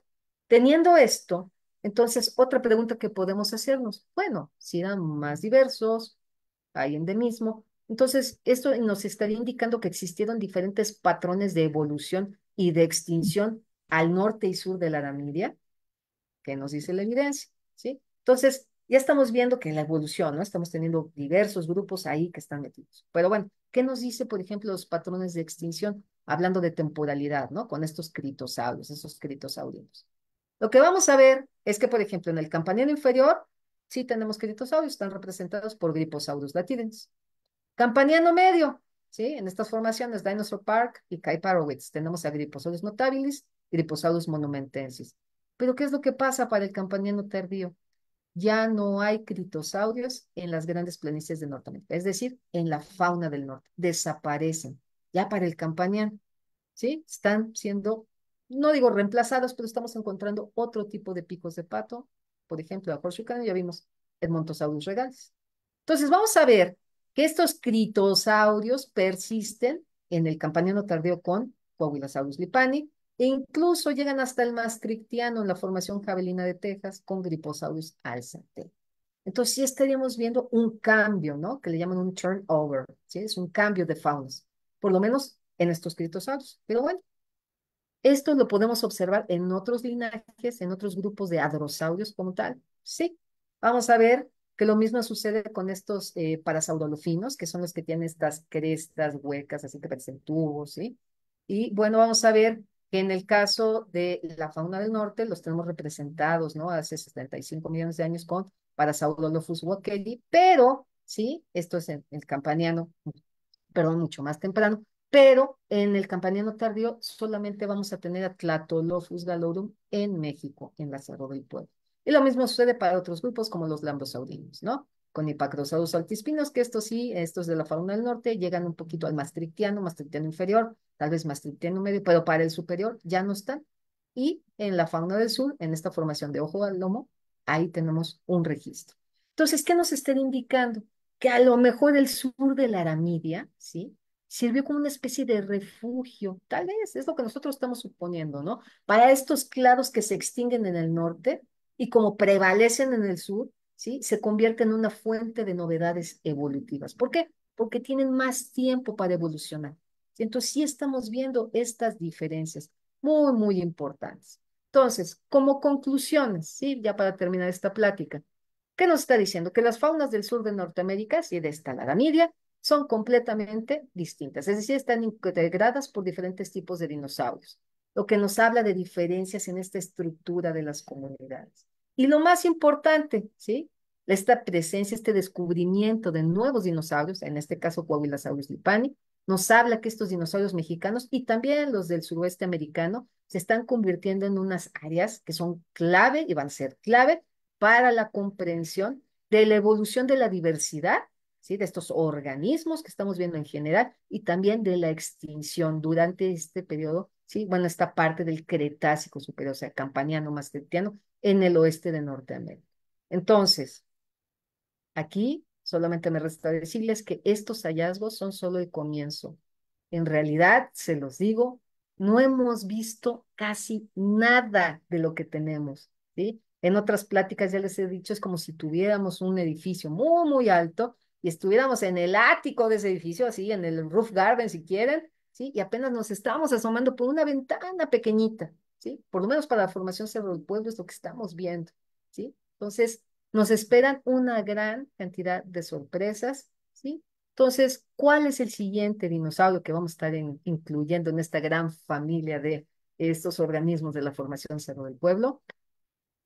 teniendo esto, entonces, otra pregunta que podemos hacernos, bueno, si eran más diversos, hay endemismo, entonces esto nos estaría indicando que existieron diferentes patrones de evolución y de extinción al norte y sur de la Aramidia. ¿Qué nos dice la evidencia? ¿Sí? Entonces, ya estamos viendo que la evolución, ¿no? Estamos teniendo diversos grupos ahí que están metidos. Pero bueno, ¿qué nos dice, por ejemplo, los patrones de extinción? Hablando de temporalidad, ¿no? Con estos critosaurios, esos critosaurinos. Lo que vamos a ver es que, por ejemplo, en el campaniano inferior, sí tenemos critosaurios, están representados por Griposaurus latidens. Campaniano medio, ¿sí? En estas formaciones, Dinosaur Park y Kaiparowitz, tenemos a Griposaurus notabilis, Griposaurus monumentensis. Pero, ¿qué es lo que pasa para el campaniano tardío? Ya no hay critosaurios en las grandes planicies de Norteamérica, es decir, en la fauna del norte. Desaparecen. Ya para el campaniano, ¿sí? Están siendo, no digo reemplazados, pero estamos encontrando otro tipo de picos de pato. Por ejemplo, a Horseshoe ya vimos el Montosaurus regalis. Entonces, vamos a ver que estos critosaurios persisten en el campaniano tardío con Coahuilasaurus lipani e incluso llegan hasta el Maastrichtiano en la formación javelina de Texas con Griposaurus alzate. Entonces, sí estaríamos viendo un cambio, ¿no? Que le llaman un turnover, ¿sí? Es un cambio de faunas, por lo menos en estos critosaurios. Pero bueno, esto lo podemos observar en otros linajes, en otros grupos de hadrosaurios como tal. Sí, vamos a ver que lo mismo sucede con estos parasaurolofinos, que son los que tienen estas crestas huecas, así que parecen tubos, ¿sí? Y bueno, vamos a ver que en el caso de la fauna del norte los tenemos representados, ¿no? Hace 75 millones de años con Parasaurolophus wackeli, pero, ¿sí? Esto es en el campaniano, perdón, mucho más temprano, pero en el campaniano tardío solamente vamos a tener a Tlatolophus galorum en México, en la Cerro del Pueblo. Y lo mismo sucede para otros grupos como los lambrosaurinos, ¿no? Con Hipacrosaurus altispinos, que estos sí, estos de la fauna del norte, llegan un poquito al maastrichtiano inferior, tal vez maastrichtiano medio, pero para el superior ya no están. Y en la fauna del sur, en esta formación de ojo al lomo, ahí tenemos un registro. Entonces, ¿qué nos está indicando? Que a lo mejor el sur de la Aramidia, ¿sí? Sirvió como una especie de refugio, tal vez, es lo que nosotros estamos suponiendo, ¿no? Para estos clados que se extinguen en el norte y como prevalecen en el sur, ¿sí? Se convierte en una fuente de novedades evolutivas. ¿Por qué? Porque tienen más tiempo para evolucionar. Entonces, sí estamos viendo estas diferencias muy, muy importantes. Entonces, como conclusiones, ¿sí? Ya para terminar esta plática. ¿Qué nos está diciendo? Que las faunas del sur de Norteamérica y de esta Laramidia son completamente distintas, es decir, están integradas por diferentes tipos de dinosaurios, lo que nos habla de diferencias en esta estructura de las comunidades. Y lo más importante, ¿sí? Esta presencia, este descubrimiento de nuevos dinosaurios, en este caso Coahuilasaurus lipani, nos habla que estos dinosaurios mexicanos y también los del suroeste americano se están convirtiendo en unas áreas que son clave y van a ser clave para la comprensión de la evolución de la diversidad ¿sí? De estos organismos que estamos viendo en general y también de la extinción durante este periodo, ¿sí? Bueno, esta parte del Cretácico superior, o sea, Campaniano, Maastrichtiano, en el oeste de Norteamérica. Entonces, aquí solamente me resta decirles que estos hallazgos son solo el comienzo. En realidad, se los digo, no hemos visto casi nada de lo que tenemos, ¿sí? En otras pláticas ya les he dicho, es como si tuviéramos un edificio muy, muy alto y estuviéramos en el ático de ese edificio, así, en el roof garden si quieren, ¿sí? Y apenas nos estamos asomando por una ventana pequeñita, ¿sí? Por lo menos para la formación Cerro del Pueblo es lo que estamos viendo, ¿sí? Entonces, nos esperan una gran cantidad de sorpresas, ¿sí? Entonces, ¿cuál es el siguiente dinosaurio que vamos a estar incluyendo en esta gran familia de estos organismos de la formación Cerro del Pueblo?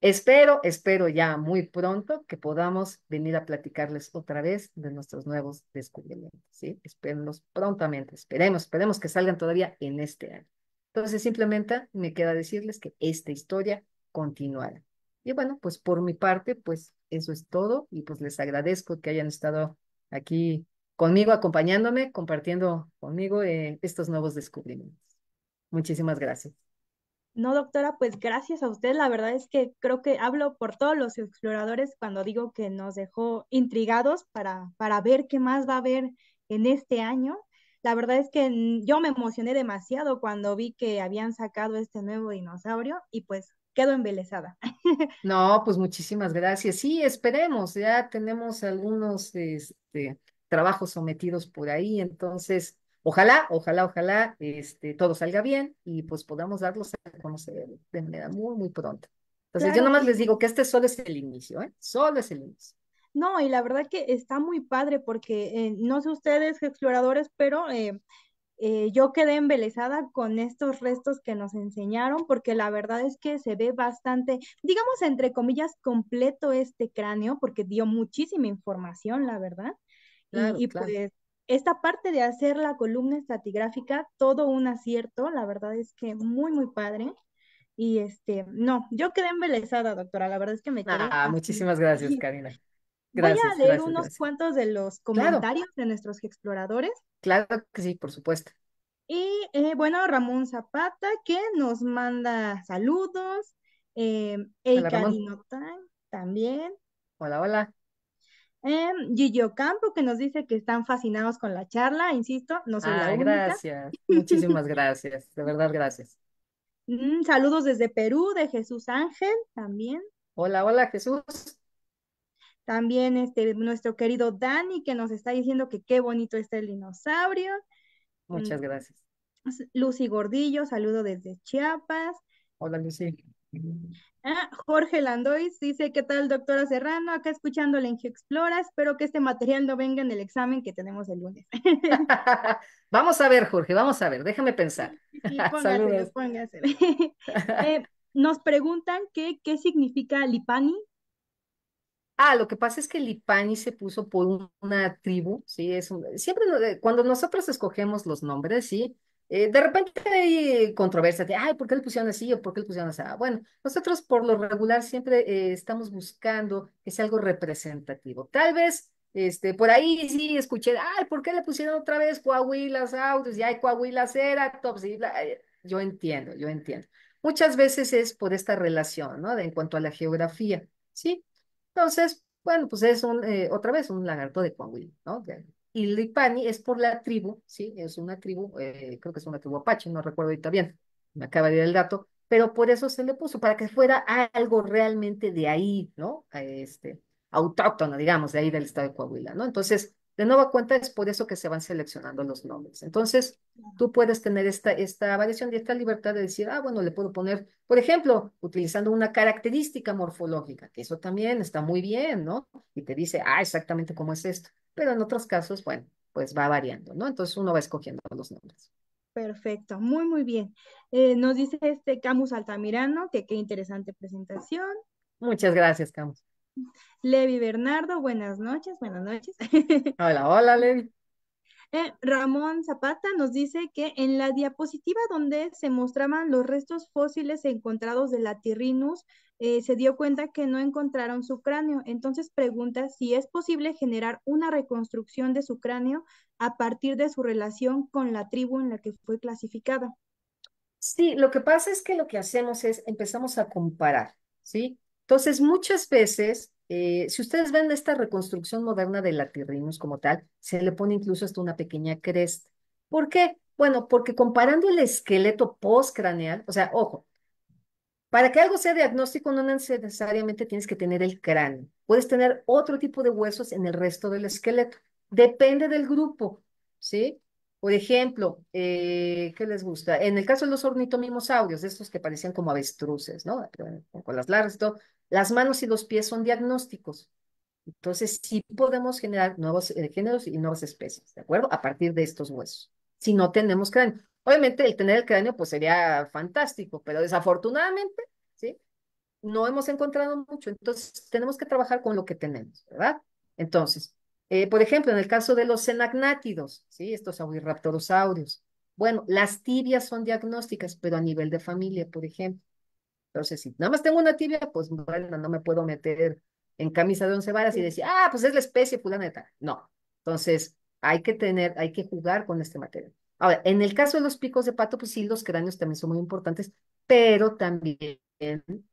Espero ya muy pronto que podamos venir a platicarles otra vez de nuestros nuevos descubrimientos, ¿sí? Espérenlos prontamente, esperemos que salgan todavía en este año. Entonces, simplemente me queda decirles que esta historia continuará. Y bueno, pues por mi parte, pues eso es todo y pues les agradezco que hayan estado aquí conmigo, acompañándome, compartiendo conmigo estos nuevos descubrimientos. Muchísimas gracias.
No, doctora, pues gracias a usted. La verdad es que creo que hablo por todos los exploradores cuando digo que nos dejó intrigados para ver qué más va a haber en este año. La verdad es que yo me emocioné demasiado cuando vi que habían sacado este nuevo dinosaurio y pues quedo embelesada.
No, pues muchísimas gracias. Sí, esperemos, ya tenemos algunos trabajos sometidos por ahí, entonces, ojalá, todo salga bien y pues podamos darlos a conocer de manera muy, muy pronta. Entonces, yo
Claro
nomás
que
les digo
sí.
que este solo es el inicio, ¿eh? Solo es el inicio.
No, y la verdad que está muy padre porque no sé ustedes, exploradores, pero yo quedé embelesada con estos restos que nos enseñaron, porque la verdad es que se ve bastante, digamos, entre comillas, completo este cráneo, porque dio muchísima información, la verdad.
Claro,
Y
claro.
pues esta parte de hacer la columna estratigráfica, todo un acierto, la verdad es que muy, muy padre. Y no, yo quedé embelesada, doctora, la verdad es que me quedé
Ah,
así.
muchísimas gracias, Karina.
Voy a
Gracias,
leer
gracias,
unos
gracias.
cuantos de los
Claro,
comentarios de nuestros exploradores.
claro que sí, por supuesto.
Y bueno, Ramón Zapata, que nos manda saludos.
Hola,
Eika
Ramón.
Dinotán también.
Hola, hola.
Gillo Campo, que nos dice que están fascinados con la charla. Insisto, no soy la
Ah,
única.
gracias. Muchísimas gracias. De verdad, gracias.
Saludos desde Perú, de Jesús Ángel también.
Hola, hola, Jesús.
También nuestro querido Dani, que nos está diciendo que qué bonito está el dinosaurio. Mm,
Muchas gracias.
Lucy Gordillo, saludo desde Chiapas.
Hola, Lucy.
Jorge Landois dice, ¿qué tal, doctora Serrano? Acá escuchando la Explora, espero que este material no venga en el examen que tenemos el lunes.
Vamos a ver, Jorge, vamos a ver, déjame pensar.
Sí, sí, sí, póngaselo,
Saludos.
póngaselo. Nos preguntan qué significa Lipani.
Ah, lo que pasa es que Lipani se puso por una tribu, ¿sí? Siempre cuando nosotros escogemos los nombres, ¿sí? De repente hay controversia de, ay, ¿por qué le pusieron así o por qué le pusieron así? Ah, bueno, nosotros por lo regular siempre estamos buscando que sea algo representativo. Tal vez, por ahí sí escuché, ay, ¿por qué le pusieron otra vez Coahuila Autos? Y hay Coahuila Ceratops, y yo entiendo, yo entiendo. Muchas veces es por esta relación, ¿no? En cuanto a la geografía, ¿sí? Entonces, bueno, pues es otra vez un lagarto de Coahuila, ¿no? Y Lipani es por la tribu, ¿sí? Es una tribu, creo que es una tribu apache, no recuerdo ahorita bien, me acaba de ir el dato, pero por eso se le puso, para que fuera algo realmente de ahí, ¿no? Autóctono, digamos, de ahí del estado de Coahuila, ¿no? Entonces, de nueva cuenta, es por eso que se van seleccionando los nombres. Entonces, tú puedes tener esta variación y esta libertad de decir, ah, bueno, le puedo poner, por ejemplo, utilizando una característica morfológica, que eso también está muy bien, ¿no? Y te dice, ah, exactamente cómo es esto. Pero en otros casos, bueno, pues va variando, ¿no? Entonces uno va escogiendo los nombres.
Perfecto, muy, muy bien. Nos dice Camus Altamirano que qué interesante presentación.
Muchas gracias, Camus.
Levi Bernardo, buenas noches, buenas noches.
Hola, hola, Levi.
Ramón Zapata nos dice que en la diapositiva donde se mostraban los restos fósiles encontrados de Latirrinus, se dio cuenta que no encontraron su cráneo. Entonces pregunta si es posible generar una reconstrucción de su cráneo a partir de su relación con la tribu en la que fue clasificada.
Sí, lo que pasa es que lo que hacemos es empezamos a comparar, ¿sí? Entonces, muchas veces, si ustedes ven esta reconstrucción moderna de Latirrinus como tal, se le pone incluso hasta una pequeña cresta. ¿Por qué? Bueno, porque comparando el esqueleto postcraneal, o sea, ojo, para que algo sea diagnóstico no necesariamente tienes que tener el cráneo. Puedes tener otro tipo de huesos en el resto del esqueleto. Depende del grupo, ¿sí? Por ejemplo, ¿qué les gusta? En el caso de los ornitomimosaurios, de estos que parecían como avestruces, ¿no? Con las largas y todo, las manos y los pies son diagnósticos. Entonces, sí podemos generar nuevos géneros y nuevas especies, ¿de acuerdo? A partir de estos huesos. Si no tenemos cráneo. Obviamente, el tener el cráneo, pues sería fantástico, pero desafortunadamente, ¿sí? No hemos encontrado mucho. Entonces, tenemos que trabajar con lo que tenemos, ¿verdad? Entonces, por ejemplo, en el caso de los cenagnátidos, ¿sí? Estos oviraptorosaurios. Bueno, las tibias son diagnósticas, pero a nivel de familia, por ejemplo. Entonces, si nada más tengo una tibia, pues bueno, no me puedo meter en camisa de 11 varas y decir, ah, pues es la especie fulana de tal. No. Entonces, hay que jugar con este material. Ahora, en el caso de los picos de pato, pues sí, los cráneos también son muy importantes, pero también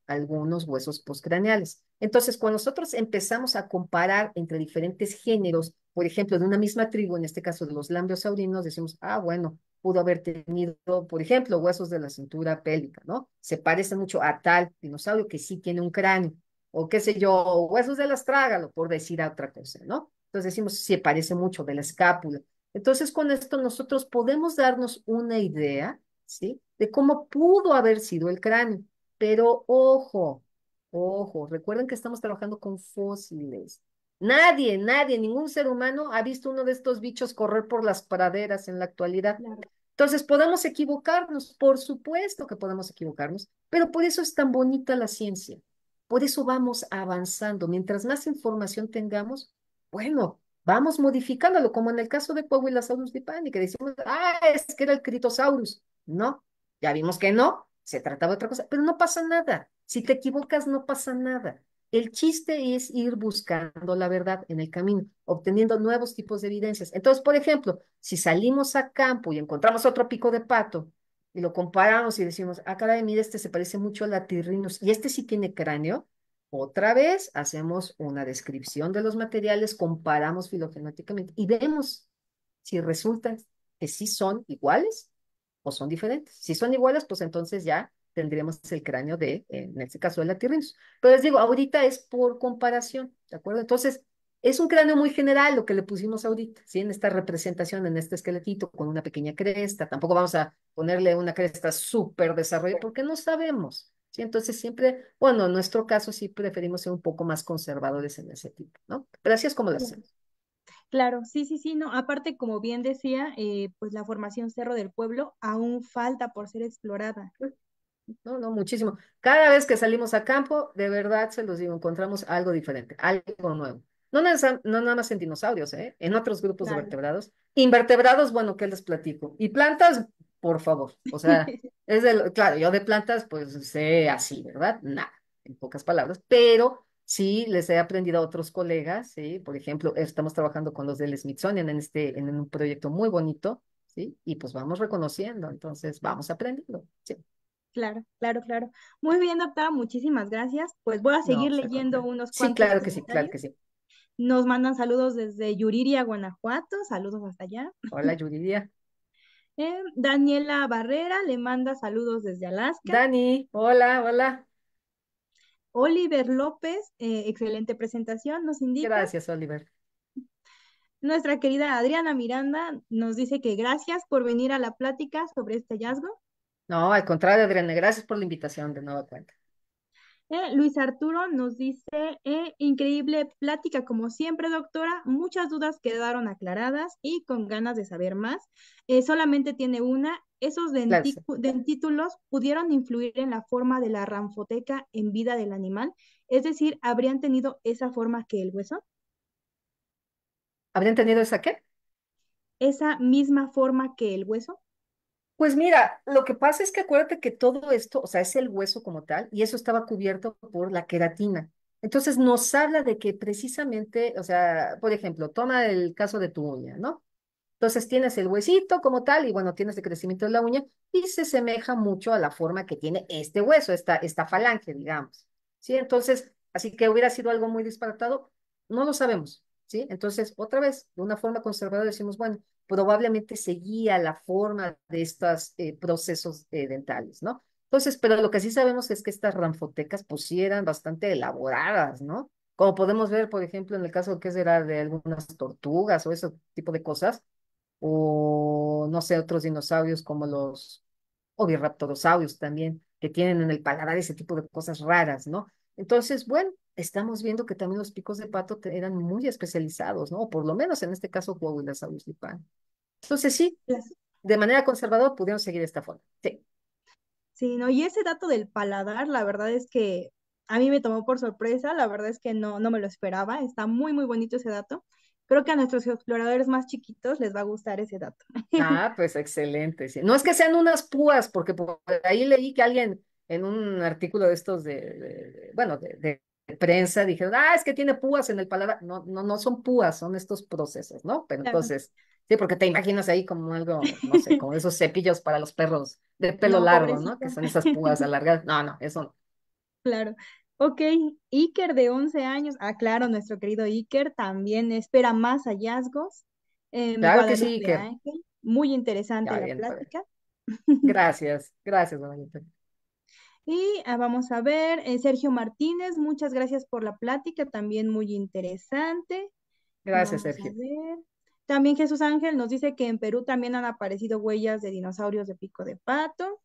algunos huesos postcraneales. Entonces, cuando nosotros empezamos a comparar entre diferentes géneros, por ejemplo, de una misma tribu, en este caso de los lambeosaurinos, decimos, ah, bueno, pudo haber tenido, por ejemplo, huesos de la cintura pélvica, ¿no? Se parece mucho a tal dinosaurio que sí tiene un cráneo, o qué sé yo, huesos del astrágalo, por decir otra cosa, ¿no? Entonces decimos, se parece mucho de la escápula. Entonces, con esto nosotros podemos darnos una idea, ¿sí? De cómo pudo haber sido el cráneo. Pero ojo, ojo, recuerden que estamos trabajando con fósiles. Nadie, ningún ser humano ha visto uno de estos bichos correr por las praderas en la actualidad.
Claro,
Entonces, podemos equivocarnos, por supuesto que podemos equivocarnos, pero por eso es tan bonita la ciencia. Por eso vamos avanzando. Mientras más información tengamos, bueno, vamos modificándolo, como en el caso de Coahuilasaurus lipani, que decimos, ah, es que era el Critosaurus. No, ya vimos que no, se trataba de otra cosa, pero no pasa nada. Si te equivocas, no pasa nada. El chiste es ir buscando la verdad en el camino, obteniendo nuevos tipos de evidencias. Entonces, por ejemplo, si salimos a campo y encontramos otro pico de pato y lo comparamos y decimos, ah, caray, mira, este se parece mucho a la tirrinus y este sí tiene cráneo, otra vez hacemos una descripción de los materiales, comparamos filogenéticamente y vemos si resulta que sí son iguales o son diferentes. Si son iguales, pues entonces ya tendríamos el cráneo de, en este caso, de la Latirrinus. Pero les digo, ahorita es por comparación, ¿de acuerdo? Entonces, es un cráneo muy general lo que le pusimos ahorita, ¿sí? En esta representación, en este esqueletito con una pequeña cresta. Tampoco vamos a ponerle una cresta súper desarrollada porque no sabemos, ¿sí? Entonces, siempre, bueno, en nuestro caso sí preferimos ser un poco más conservadores en ese tipo, ¿no? Pero así es como lo hacemos.
claro, sí, sí, sí, no. Aparte, como bien decía, pues la formación Cerro del Pueblo aún falta por ser explorada.
No, no, muchísimo. Cada vez que salimos a campo, de verdad se los digo, encontramos algo diferente, algo nuevo. No nada más en dinosaurios, ¿eh? En otros grupos de
Claro.
vertebrados. Invertebrados, bueno, ¿qué les platico? Y plantas, por favor. O sea, claro, yo de plantas, pues sé así, ¿verdad? Nada, en pocas palabras. Pero sí les he aprendido a otros colegas, ¿sí? Por ejemplo, estamos trabajando con los del Smithsonian en un proyecto muy bonito, ¿sí? Y pues vamos reconociendo, entonces vamos aprendiendo, ¿sí?
Claro, claro, claro. Muy bien, doctora, muchísimas gracias. Pues voy a
No,
seguir
pues al
leyendo
contrario.
unos
Sí,
cuantos
claro que sí, claro
comentarios.
que sí.
Nos mandan saludos desde Yuriria, Guanajuato. Saludos hasta allá.
Hola, Yuridia.
Daniela Barrera le manda saludos desde Alaska.
Dani, hola, hola.
Oliver López, excelente presentación, nos indica.
Gracias, Oliver.
Nuestra querida Adriana Miranda nos dice que gracias por venir a la plática sobre este hallazgo.
No, al contrario, Adriana, gracias por la invitación de nueva cuenta.
Luis Arturo nos dice, increíble plática como siempre, doctora. Muchas dudas quedaron aclaradas y con ganas de saber más. Solamente tiene una. ¿Esos
Gracias.
dentículos pudieron influir en la forma de la ranfoteca en vida del animal? Es decir, ¿habrían tenido esa forma que el hueso?
¿Habrían tenido esa qué?
esa misma forma que el hueso?
Pues mira, lo que pasa es que acuérdate que todo esto, o sea, es el hueso como tal, y eso estaba cubierto por la queratina. Entonces nos habla de que precisamente, o sea, por ejemplo, toma el caso de tu uña, ¿no? Entonces tienes el huesito como tal y bueno, tienes el crecimiento de la uña y se semeja mucho a la forma que tiene este hueso, esta falange, digamos. ¿Sí? Entonces, así que hubiera sido algo muy disparatado, no lo sabemos. ¿Sí? Entonces, otra vez, de una forma conservadora decimos, bueno, probablemente seguía la forma de estos procesos dentales, ¿no? Entonces, pero lo que sí sabemos es que estas ranfotecas pues sí eran bastante elaboradas, ¿no? Como podemos ver, por ejemplo, en el caso que será de algunas tortugas o ese tipo de cosas, o no sé, otros dinosaurios como los oviraptorosaurios también, que tienen en el paladar ese tipo de cosas raras, ¿no? Entonces, bueno, estamos viendo que también los picos de pato eran muy especializados, ¿no? O por lo menos en este caso, Coahuilasaurus lipán. Entonces, sí,
Las-
de manera conservadora pudieron seguir esta forma. Sí.
Sí, no, y ese dato del paladar, la verdad es que a mí me tomó por sorpresa, la verdad es que no me lo esperaba, está muy, muy bonito ese dato. Creo que a nuestros exploradores más chiquitos les va a gustar ese dato.
Ah, pues excelente. Sí. No es que sean unas púas, porque por ahí leí que alguien en un artículo de estos bueno, de prensa dijeron, ah, es que tiene púas en el paladar. No, no, no son púas, son estos procesos, ¿no? Pero
Claro.
entonces, sí, porque te imaginas ahí como algo, no sé, como esos cepillos para los perros de pelo
No,
largo, ¿no? Que
pobrecito.
son esas púas alargadas. No, no, eso no.
Claro. Ok, Iker de 11 años. Ah, claro, nuestro querido Iker también espera más hallazgos.
Claro que sí,
Guadalupe
Iker.
Ángel, muy interesante
Ya,
la
bien, padre.
plática.
Gracias, gracias, Doñita.
Y vamos a ver, Sergio Martínez, muchas gracias por la plática, también muy interesante.
Gracias,
Vamos a
Sergio.
ver. También Jesús Ángel nos dice que en Perú también han aparecido huellas de dinosaurios de pico de pato.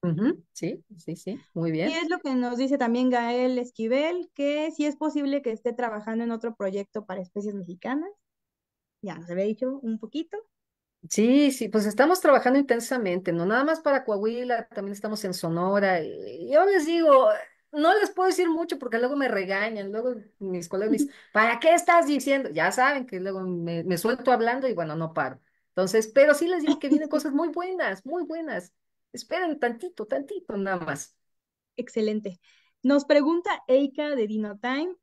Ujú, sí, sí, sí, muy
Y
bien.
es lo que nos dice también Gael Esquivel, que sí es posible que esté trabajando en otro proyecto para especies mexicanas. Ya nos había dicho un poquito.
Sí, sí, pues estamos trabajando intensamente, no nada más para Coahuila, también estamos en Sonora. Y yo les digo, no les puedo decir mucho porque luego me regañan, luego mis colegas me dicen, ¿para qué estás diciendo? Ya saben que luego me suelto hablando y bueno, no paro. Entonces, pero sí les digo que vienen cosas muy buenas, muy buenas. Esperen tantito, tantito, nada más.
Excelente. Nos pregunta Eika de DinoTime,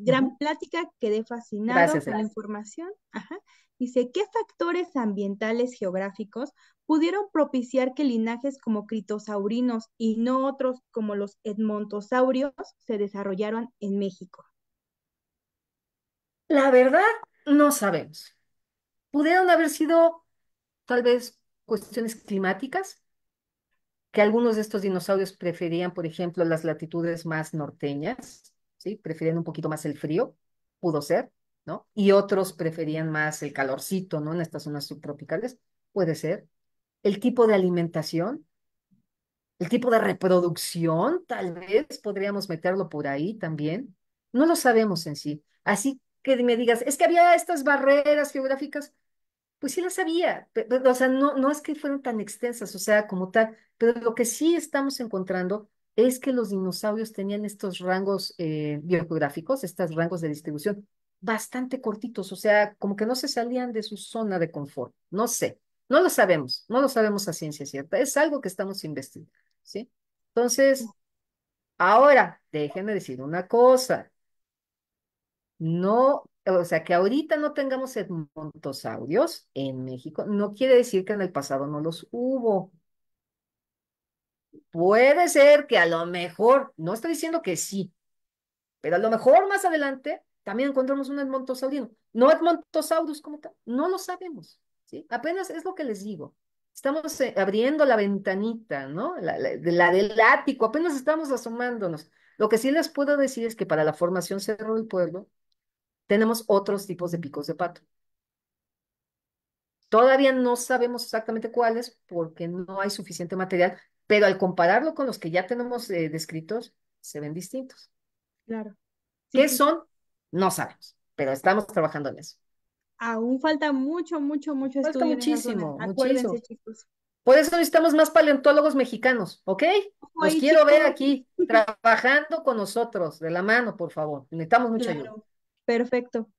gran
Ujú.
plática, quedé fascinado
Gracias,
con la
Ex.
información. Ajá. Dice, ¿qué factores ambientales geográficos pudieron propiciar que linajes como critosaurinos y no otros como los edmontosaurios se desarrollaran en México?
La verdad, no sabemos. Pudieron haber sido tal vez cuestiones climáticas que algunos de estos dinosaurios preferían, por ejemplo, las latitudes más norteñas, ¿sí? Preferían un poquito más el frío, pudo ser, ¿no? Y otros preferían más el calorcito, ¿no? En estas zonas subtropicales, puede ser. El tipo de alimentación, el tipo de reproducción, tal vez podríamos meterlo por ahí también. No lo sabemos en sí. Así que me digas, es que había estas barreras geográficas. Pues sí las sabía, o sea, no, no es que fueran tan extensas, o sea, como tal, pero lo que sí estamos encontrando es que los dinosaurios tenían estos rangos biogeográficos, estos rangos de distribución bastante cortitos, o sea, como que no se salían de su zona de confort. No sé, no lo sabemos, no lo sabemos a ciencia cierta, es algo que estamos investigando, ¿sí? Entonces, ahora, déjenme decir una cosa. No, o sea, que ahorita no tengamos edmontosaurios en México, no quiere decir que en el pasado no los hubo. Puede ser que a lo mejor, no estoy diciendo que sí, pero a lo mejor más adelante también encontramos un edmontosaurino. No edmontosaurus como tal, no lo sabemos, ¿sí? Apenas es lo que les digo. Estamos abriendo la ventanita, ¿no? La del ático, apenas estamos asomándonos. Lo que sí les puedo decir es que para la formación Cerro del Pueblo, tenemos otros tipos de picos de pato. Todavía no sabemos exactamente cuáles porque no hay suficiente material, pero al compararlo con los que ya tenemos descritos, se ven distintos.
Claro. Sí,
¿Qué
sí, sí.
son? No sabemos, pero estamos trabajando en eso.
Aún falta mucho, mucho, mucho
Falta
estudio en esa zona.
muchísimo,
Acuérdense,
muchísimo.
chicos.
Por eso necesitamos más paleontólogos mexicanos, ¿ok?
Ojo
Los
ahí,
quiero ver
chicos.
aquí trabajando con nosotros, de la mano, por favor. Necesitamos mucha ayuda.
Claro. Perfecto.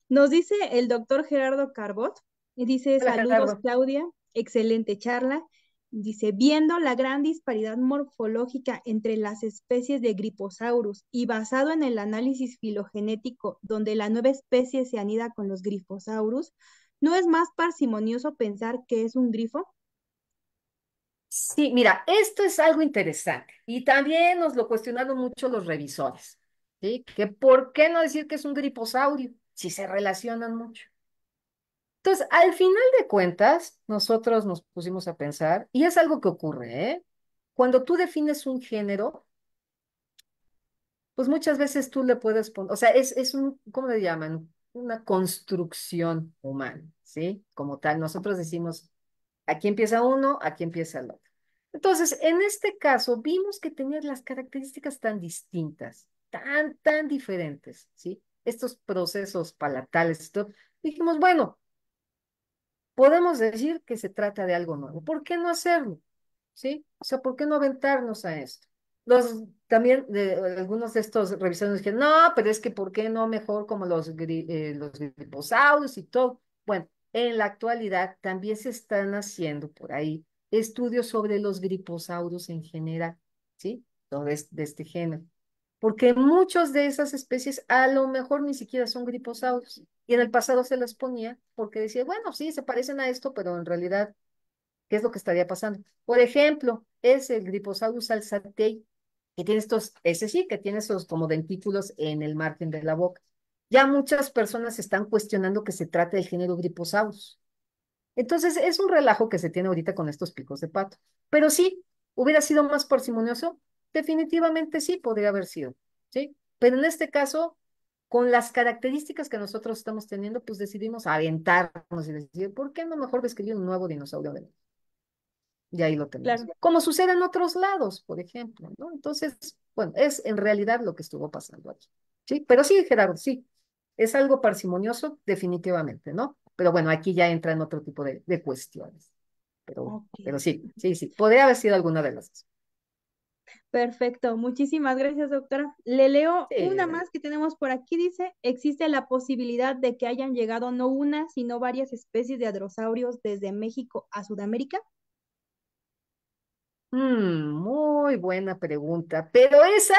Nos dice el doctor Gerardo Carbot. Y dice,
Hola,
saludos
Gerardo.
Claudia, excelente charla. Dice, viendo la gran disparidad morfológica entre las especies de Gryposaurus y basado en el análisis filogenético donde la nueva especie se anida con los Gryposaurus, ¿no es más parsimonioso pensar que es un grifo?
Sí, mira, esto es algo interesante y también nos lo cuestionaron mucho los revisores, ¿sí? Que por qué no decir que es un griposaurio si se relacionan mucho. Entonces, al final de cuentas, nosotros nos pusimos a pensar, y es algo que ocurre, ¿eh? Cuando tú defines un género, pues muchas veces tú le puedes poner, o sea, es un, ¿cómo le llaman? Una construcción humana, ¿sí? Como tal, nosotros decimos, aquí empieza uno, aquí empieza el otro. Entonces, en este caso, vimos que tenía las características tan distintas, tan diferentes, ¿sí? Estos procesos palatales, y todo. Dijimos, bueno, podemos decir que se trata de algo nuevo. ¿Por qué no hacerlo? ¿Sí? O sea, ¿por qué no aventarnos a esto? También algunos de estos revisadores dijeron, no, pero es que ¿por qué no mejor como los griposaurios y todo? Bueno, en la actualidad también se están haciendo por ahí estudios sobre los griposaurios en general, ¿sí? Todo de este género. Porque muchos de esas especies a lo mejor ni siquiera son griposaurios. Y en el pasado se las ponía porque decía, bueno, sí, se parecen a esto, pero en realidad, ¿qué es lo que estaría pasando? Por ejemplo, es el Gryposaurus alzatei, que tiene ese sí, que tiene esos como dentículos en el margen de la boca. Ya muchas personas están cuestionando que se trate del género Gryposaurus. Entonces, es un relajo que se tiene ahorita con estos picos de pato. Pero sí, hubiera sido más parsimonioso, definitivamente sí podría haber sido, ¿sí? Pero en este caso, con las características que nosotros estamos teniendo, pues decidimos aventarnos y decir, ¿por qué no mejor describir un nuevo dinosaurio de nuevo? Y ahí lo tenemos.
Claro.
Como sucede en otros lados, por ejemplo, ¿no? Entonces, bueno, es en realidad lo que estuvo pasando aquí. Sí, pero sí, Gerardo, sí, es algo parsimonioso, definitivamente, ¿no? Pero bueno, aquí ya entran otro tipo de cuestiones.
Ok.
Pero sí, podría haber sido alguna de las dos.
Perfecto, muchísimas gracias, doctora. Le leo
Sí,
una más que tenemos por aquí. Dice, existe la posibilidad de que hayan llegado no una, sino varias especies de hadrosaurios desde México a Sudamérica.
muy buena pregunta, pero esa,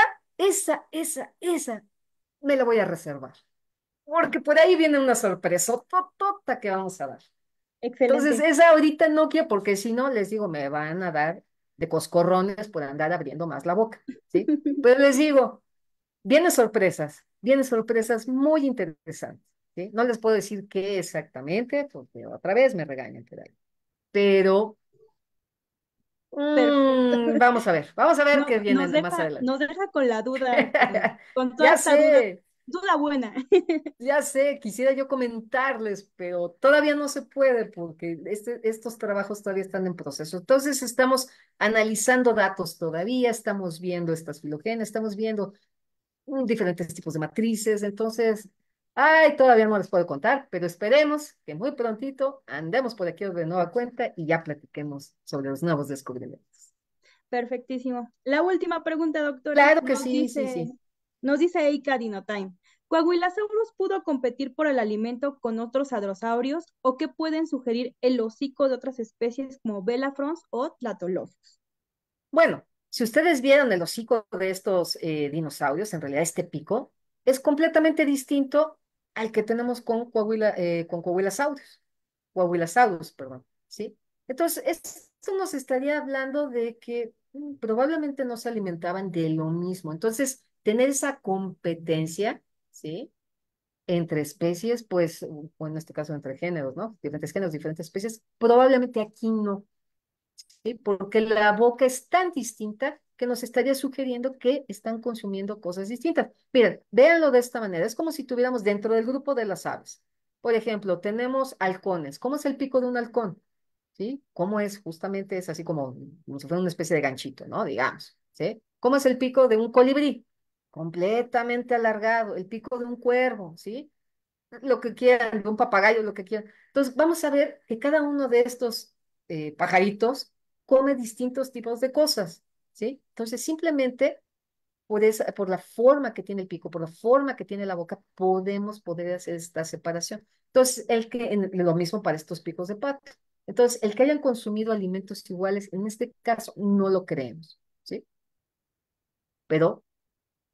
me la voy a reservar, porque por ahí viene una sorpresa totota que vamos a dar. Entonces,
Excelente.
esa ahorita no quiero, porque si no, les digo, me van a dar de coscorrones por andar abriendo más la boca, ¿sí? Pero les digo, vienen sorpresas muy interesantes, ¿sí? No les puedo decir qué exactamente, porque otra vez me regañan por ahí. Pero
Perfecto.
vamos a ver
No,
qué viene más
nos
adelante.
deja con la duda, doctora, con toda
Ya
esta duda,
sé,
duda buena.
ya sé, quisiera yo comentarles, pero todavía no se puede porque estos trabajos todavía están en proceso. Entonces estamos analizando datos todavía, estamos viendo estas filogenas, estamos viendo diferentes tipos de matrices. Entonces, ay, todavía no les puedo contar, pero esperemos que muy prontito andemos por aquí de nueva cuenta y ya platiquemos sobre los nuevos descubrimientos.
Perfectísimo. La última pregunta, doctora,
Claro que sí, sí, sí.
nos dice Eika Dinotime. ¿Coahuilasaurus pudo competir por el alimento con otros hadrosaurios o qué pueden sugerir el hocico de otras especies como Belafrons o Tlatolophus?
Bueno, si ustedes vieron el hocico de estos dinosaurios, en realidad este pico es completamente distinto al que tenemos con Coahuilasaurus, perdón, ¿sí? Entonces, esto nos estaría hablando de que probablemente no se alimentaban de lo mismo. Entonces, tener esa competencia, ¿sí? Entre especies, pues, o en este caso entre géneros, ¿no? Diferentes géneros, diferentes especies, probablemente aquí no. ¿Sí? Porque la boca es tan distinta que nos estaría sugiriendo que están consumiendo cosas distintas. Miren, véanlo de esta manera. Es como si tuviéramos dentro del grupo de las aves. Por ejemplo, tenemos halcones. ¿Cómo es el pico de un halcón? ¿Sí? ¿Cómo es? Justamente es así como si fuera una especie de ganchito, ¿no? Digamos. ¿Sí? ¿Cómo es el pico de un colibrí? Completamente alargado. El pico de un cuervo, ¿sí? Lo que quieran, de un papagayo, lo que quieran. Entonces, vamos a ver que cada uno de estos pajaritos come distintos tipos de cosas, ¿sí? Entonces, simplemente por la forma que tiene el pico, por la forma que tiene la boca, podemos poder hacer esta separación. Entonces, lo mismo para estos picos de pato. Entonces, el que hayan consumido alimentos iguales, en este caso, no lo creemos, ¿sí? Pero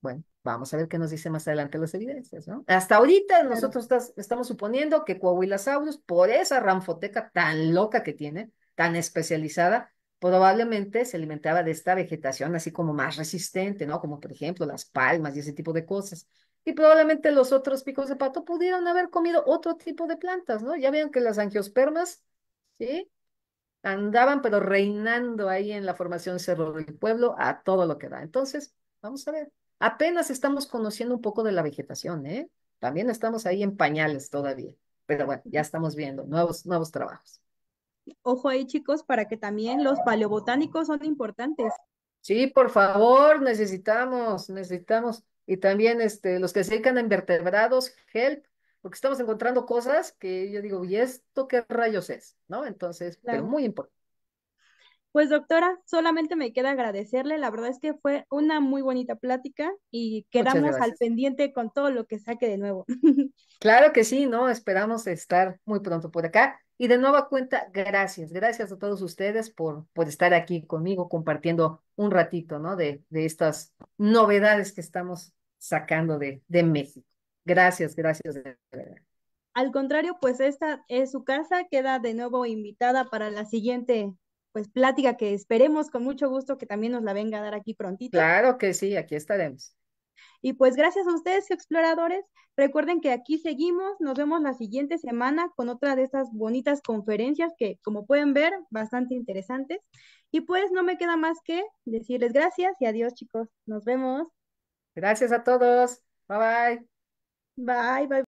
bueno, vamos a ver qué nos dice más adelante las evidencias, ¿no? Hasta ahorita
Claro.
nosotros estamos suponiendo que Coahuilasaurus, por esa ranfoteca tan loca que tiene, tan especializada, probablemente se alimentaba de esta vegetación así como más resistente, ¿no? Como por ejemplo las palmas y ese tipo de cosas. Y probablemente los otros picos de pato pudieron haber comido otro tipo de plantas, ¿no? Ya vieron que las angiospermas, ¿sí? Andaban pero reinando ahí en la formación Cerro del Pueblo a todo lo que da. Entonces, vamos a ver. Apenas estamos conociendo un poco de la vegetación, ¿eh? También estamos ahí en pañales todavía. Pero bueno, ya estamos viendo nuevos trabajos.
Ojo ahí, chicos, para que también los paleobotánicos son importantes.
Sí, por favor, necesitamos. Y también los que se dedican a invertebrados, help, porque estamos encontrando cosas que yo digo, ¿y esto qué rayos es? ¿No? Entonces, pero
Claro.
muy importante.
Pues doctora, solamente me queda agradecerle. La verdad es que fue una muy bonita plática y
Muchas
quedamos al
gracias.
pendiente con todo lo que saque de nuevo.
Claro que sí, ¿no? Esperamos estar muy pronto por acá. Y de nueva cuenta, gracias a todos ustedes por estar aquí conmigo compartiendo un ratito, ¿no? De estas novedades que estamos sacando de México. Gracias. De verdad.
Al contrario, pues esta es su casa, queda de nuevo invitada para la siguiente pues plática que esperemos con mucho gusto que también nos la venga a dar aquí prontito.
Claro que sí, aquí estaremos.
Y pues gracias a ustedes, exploradores. Recuerden que aquí seguimos, nos vemos la siguiente semana con otra de estas bonitas conferencias que, como pueden ver, bastante interesantes. Y pues no me queda más que decirles gracias y adiós, chicos. Nos vemos.
Gracias a todos. Bye bye.
Bye, bye.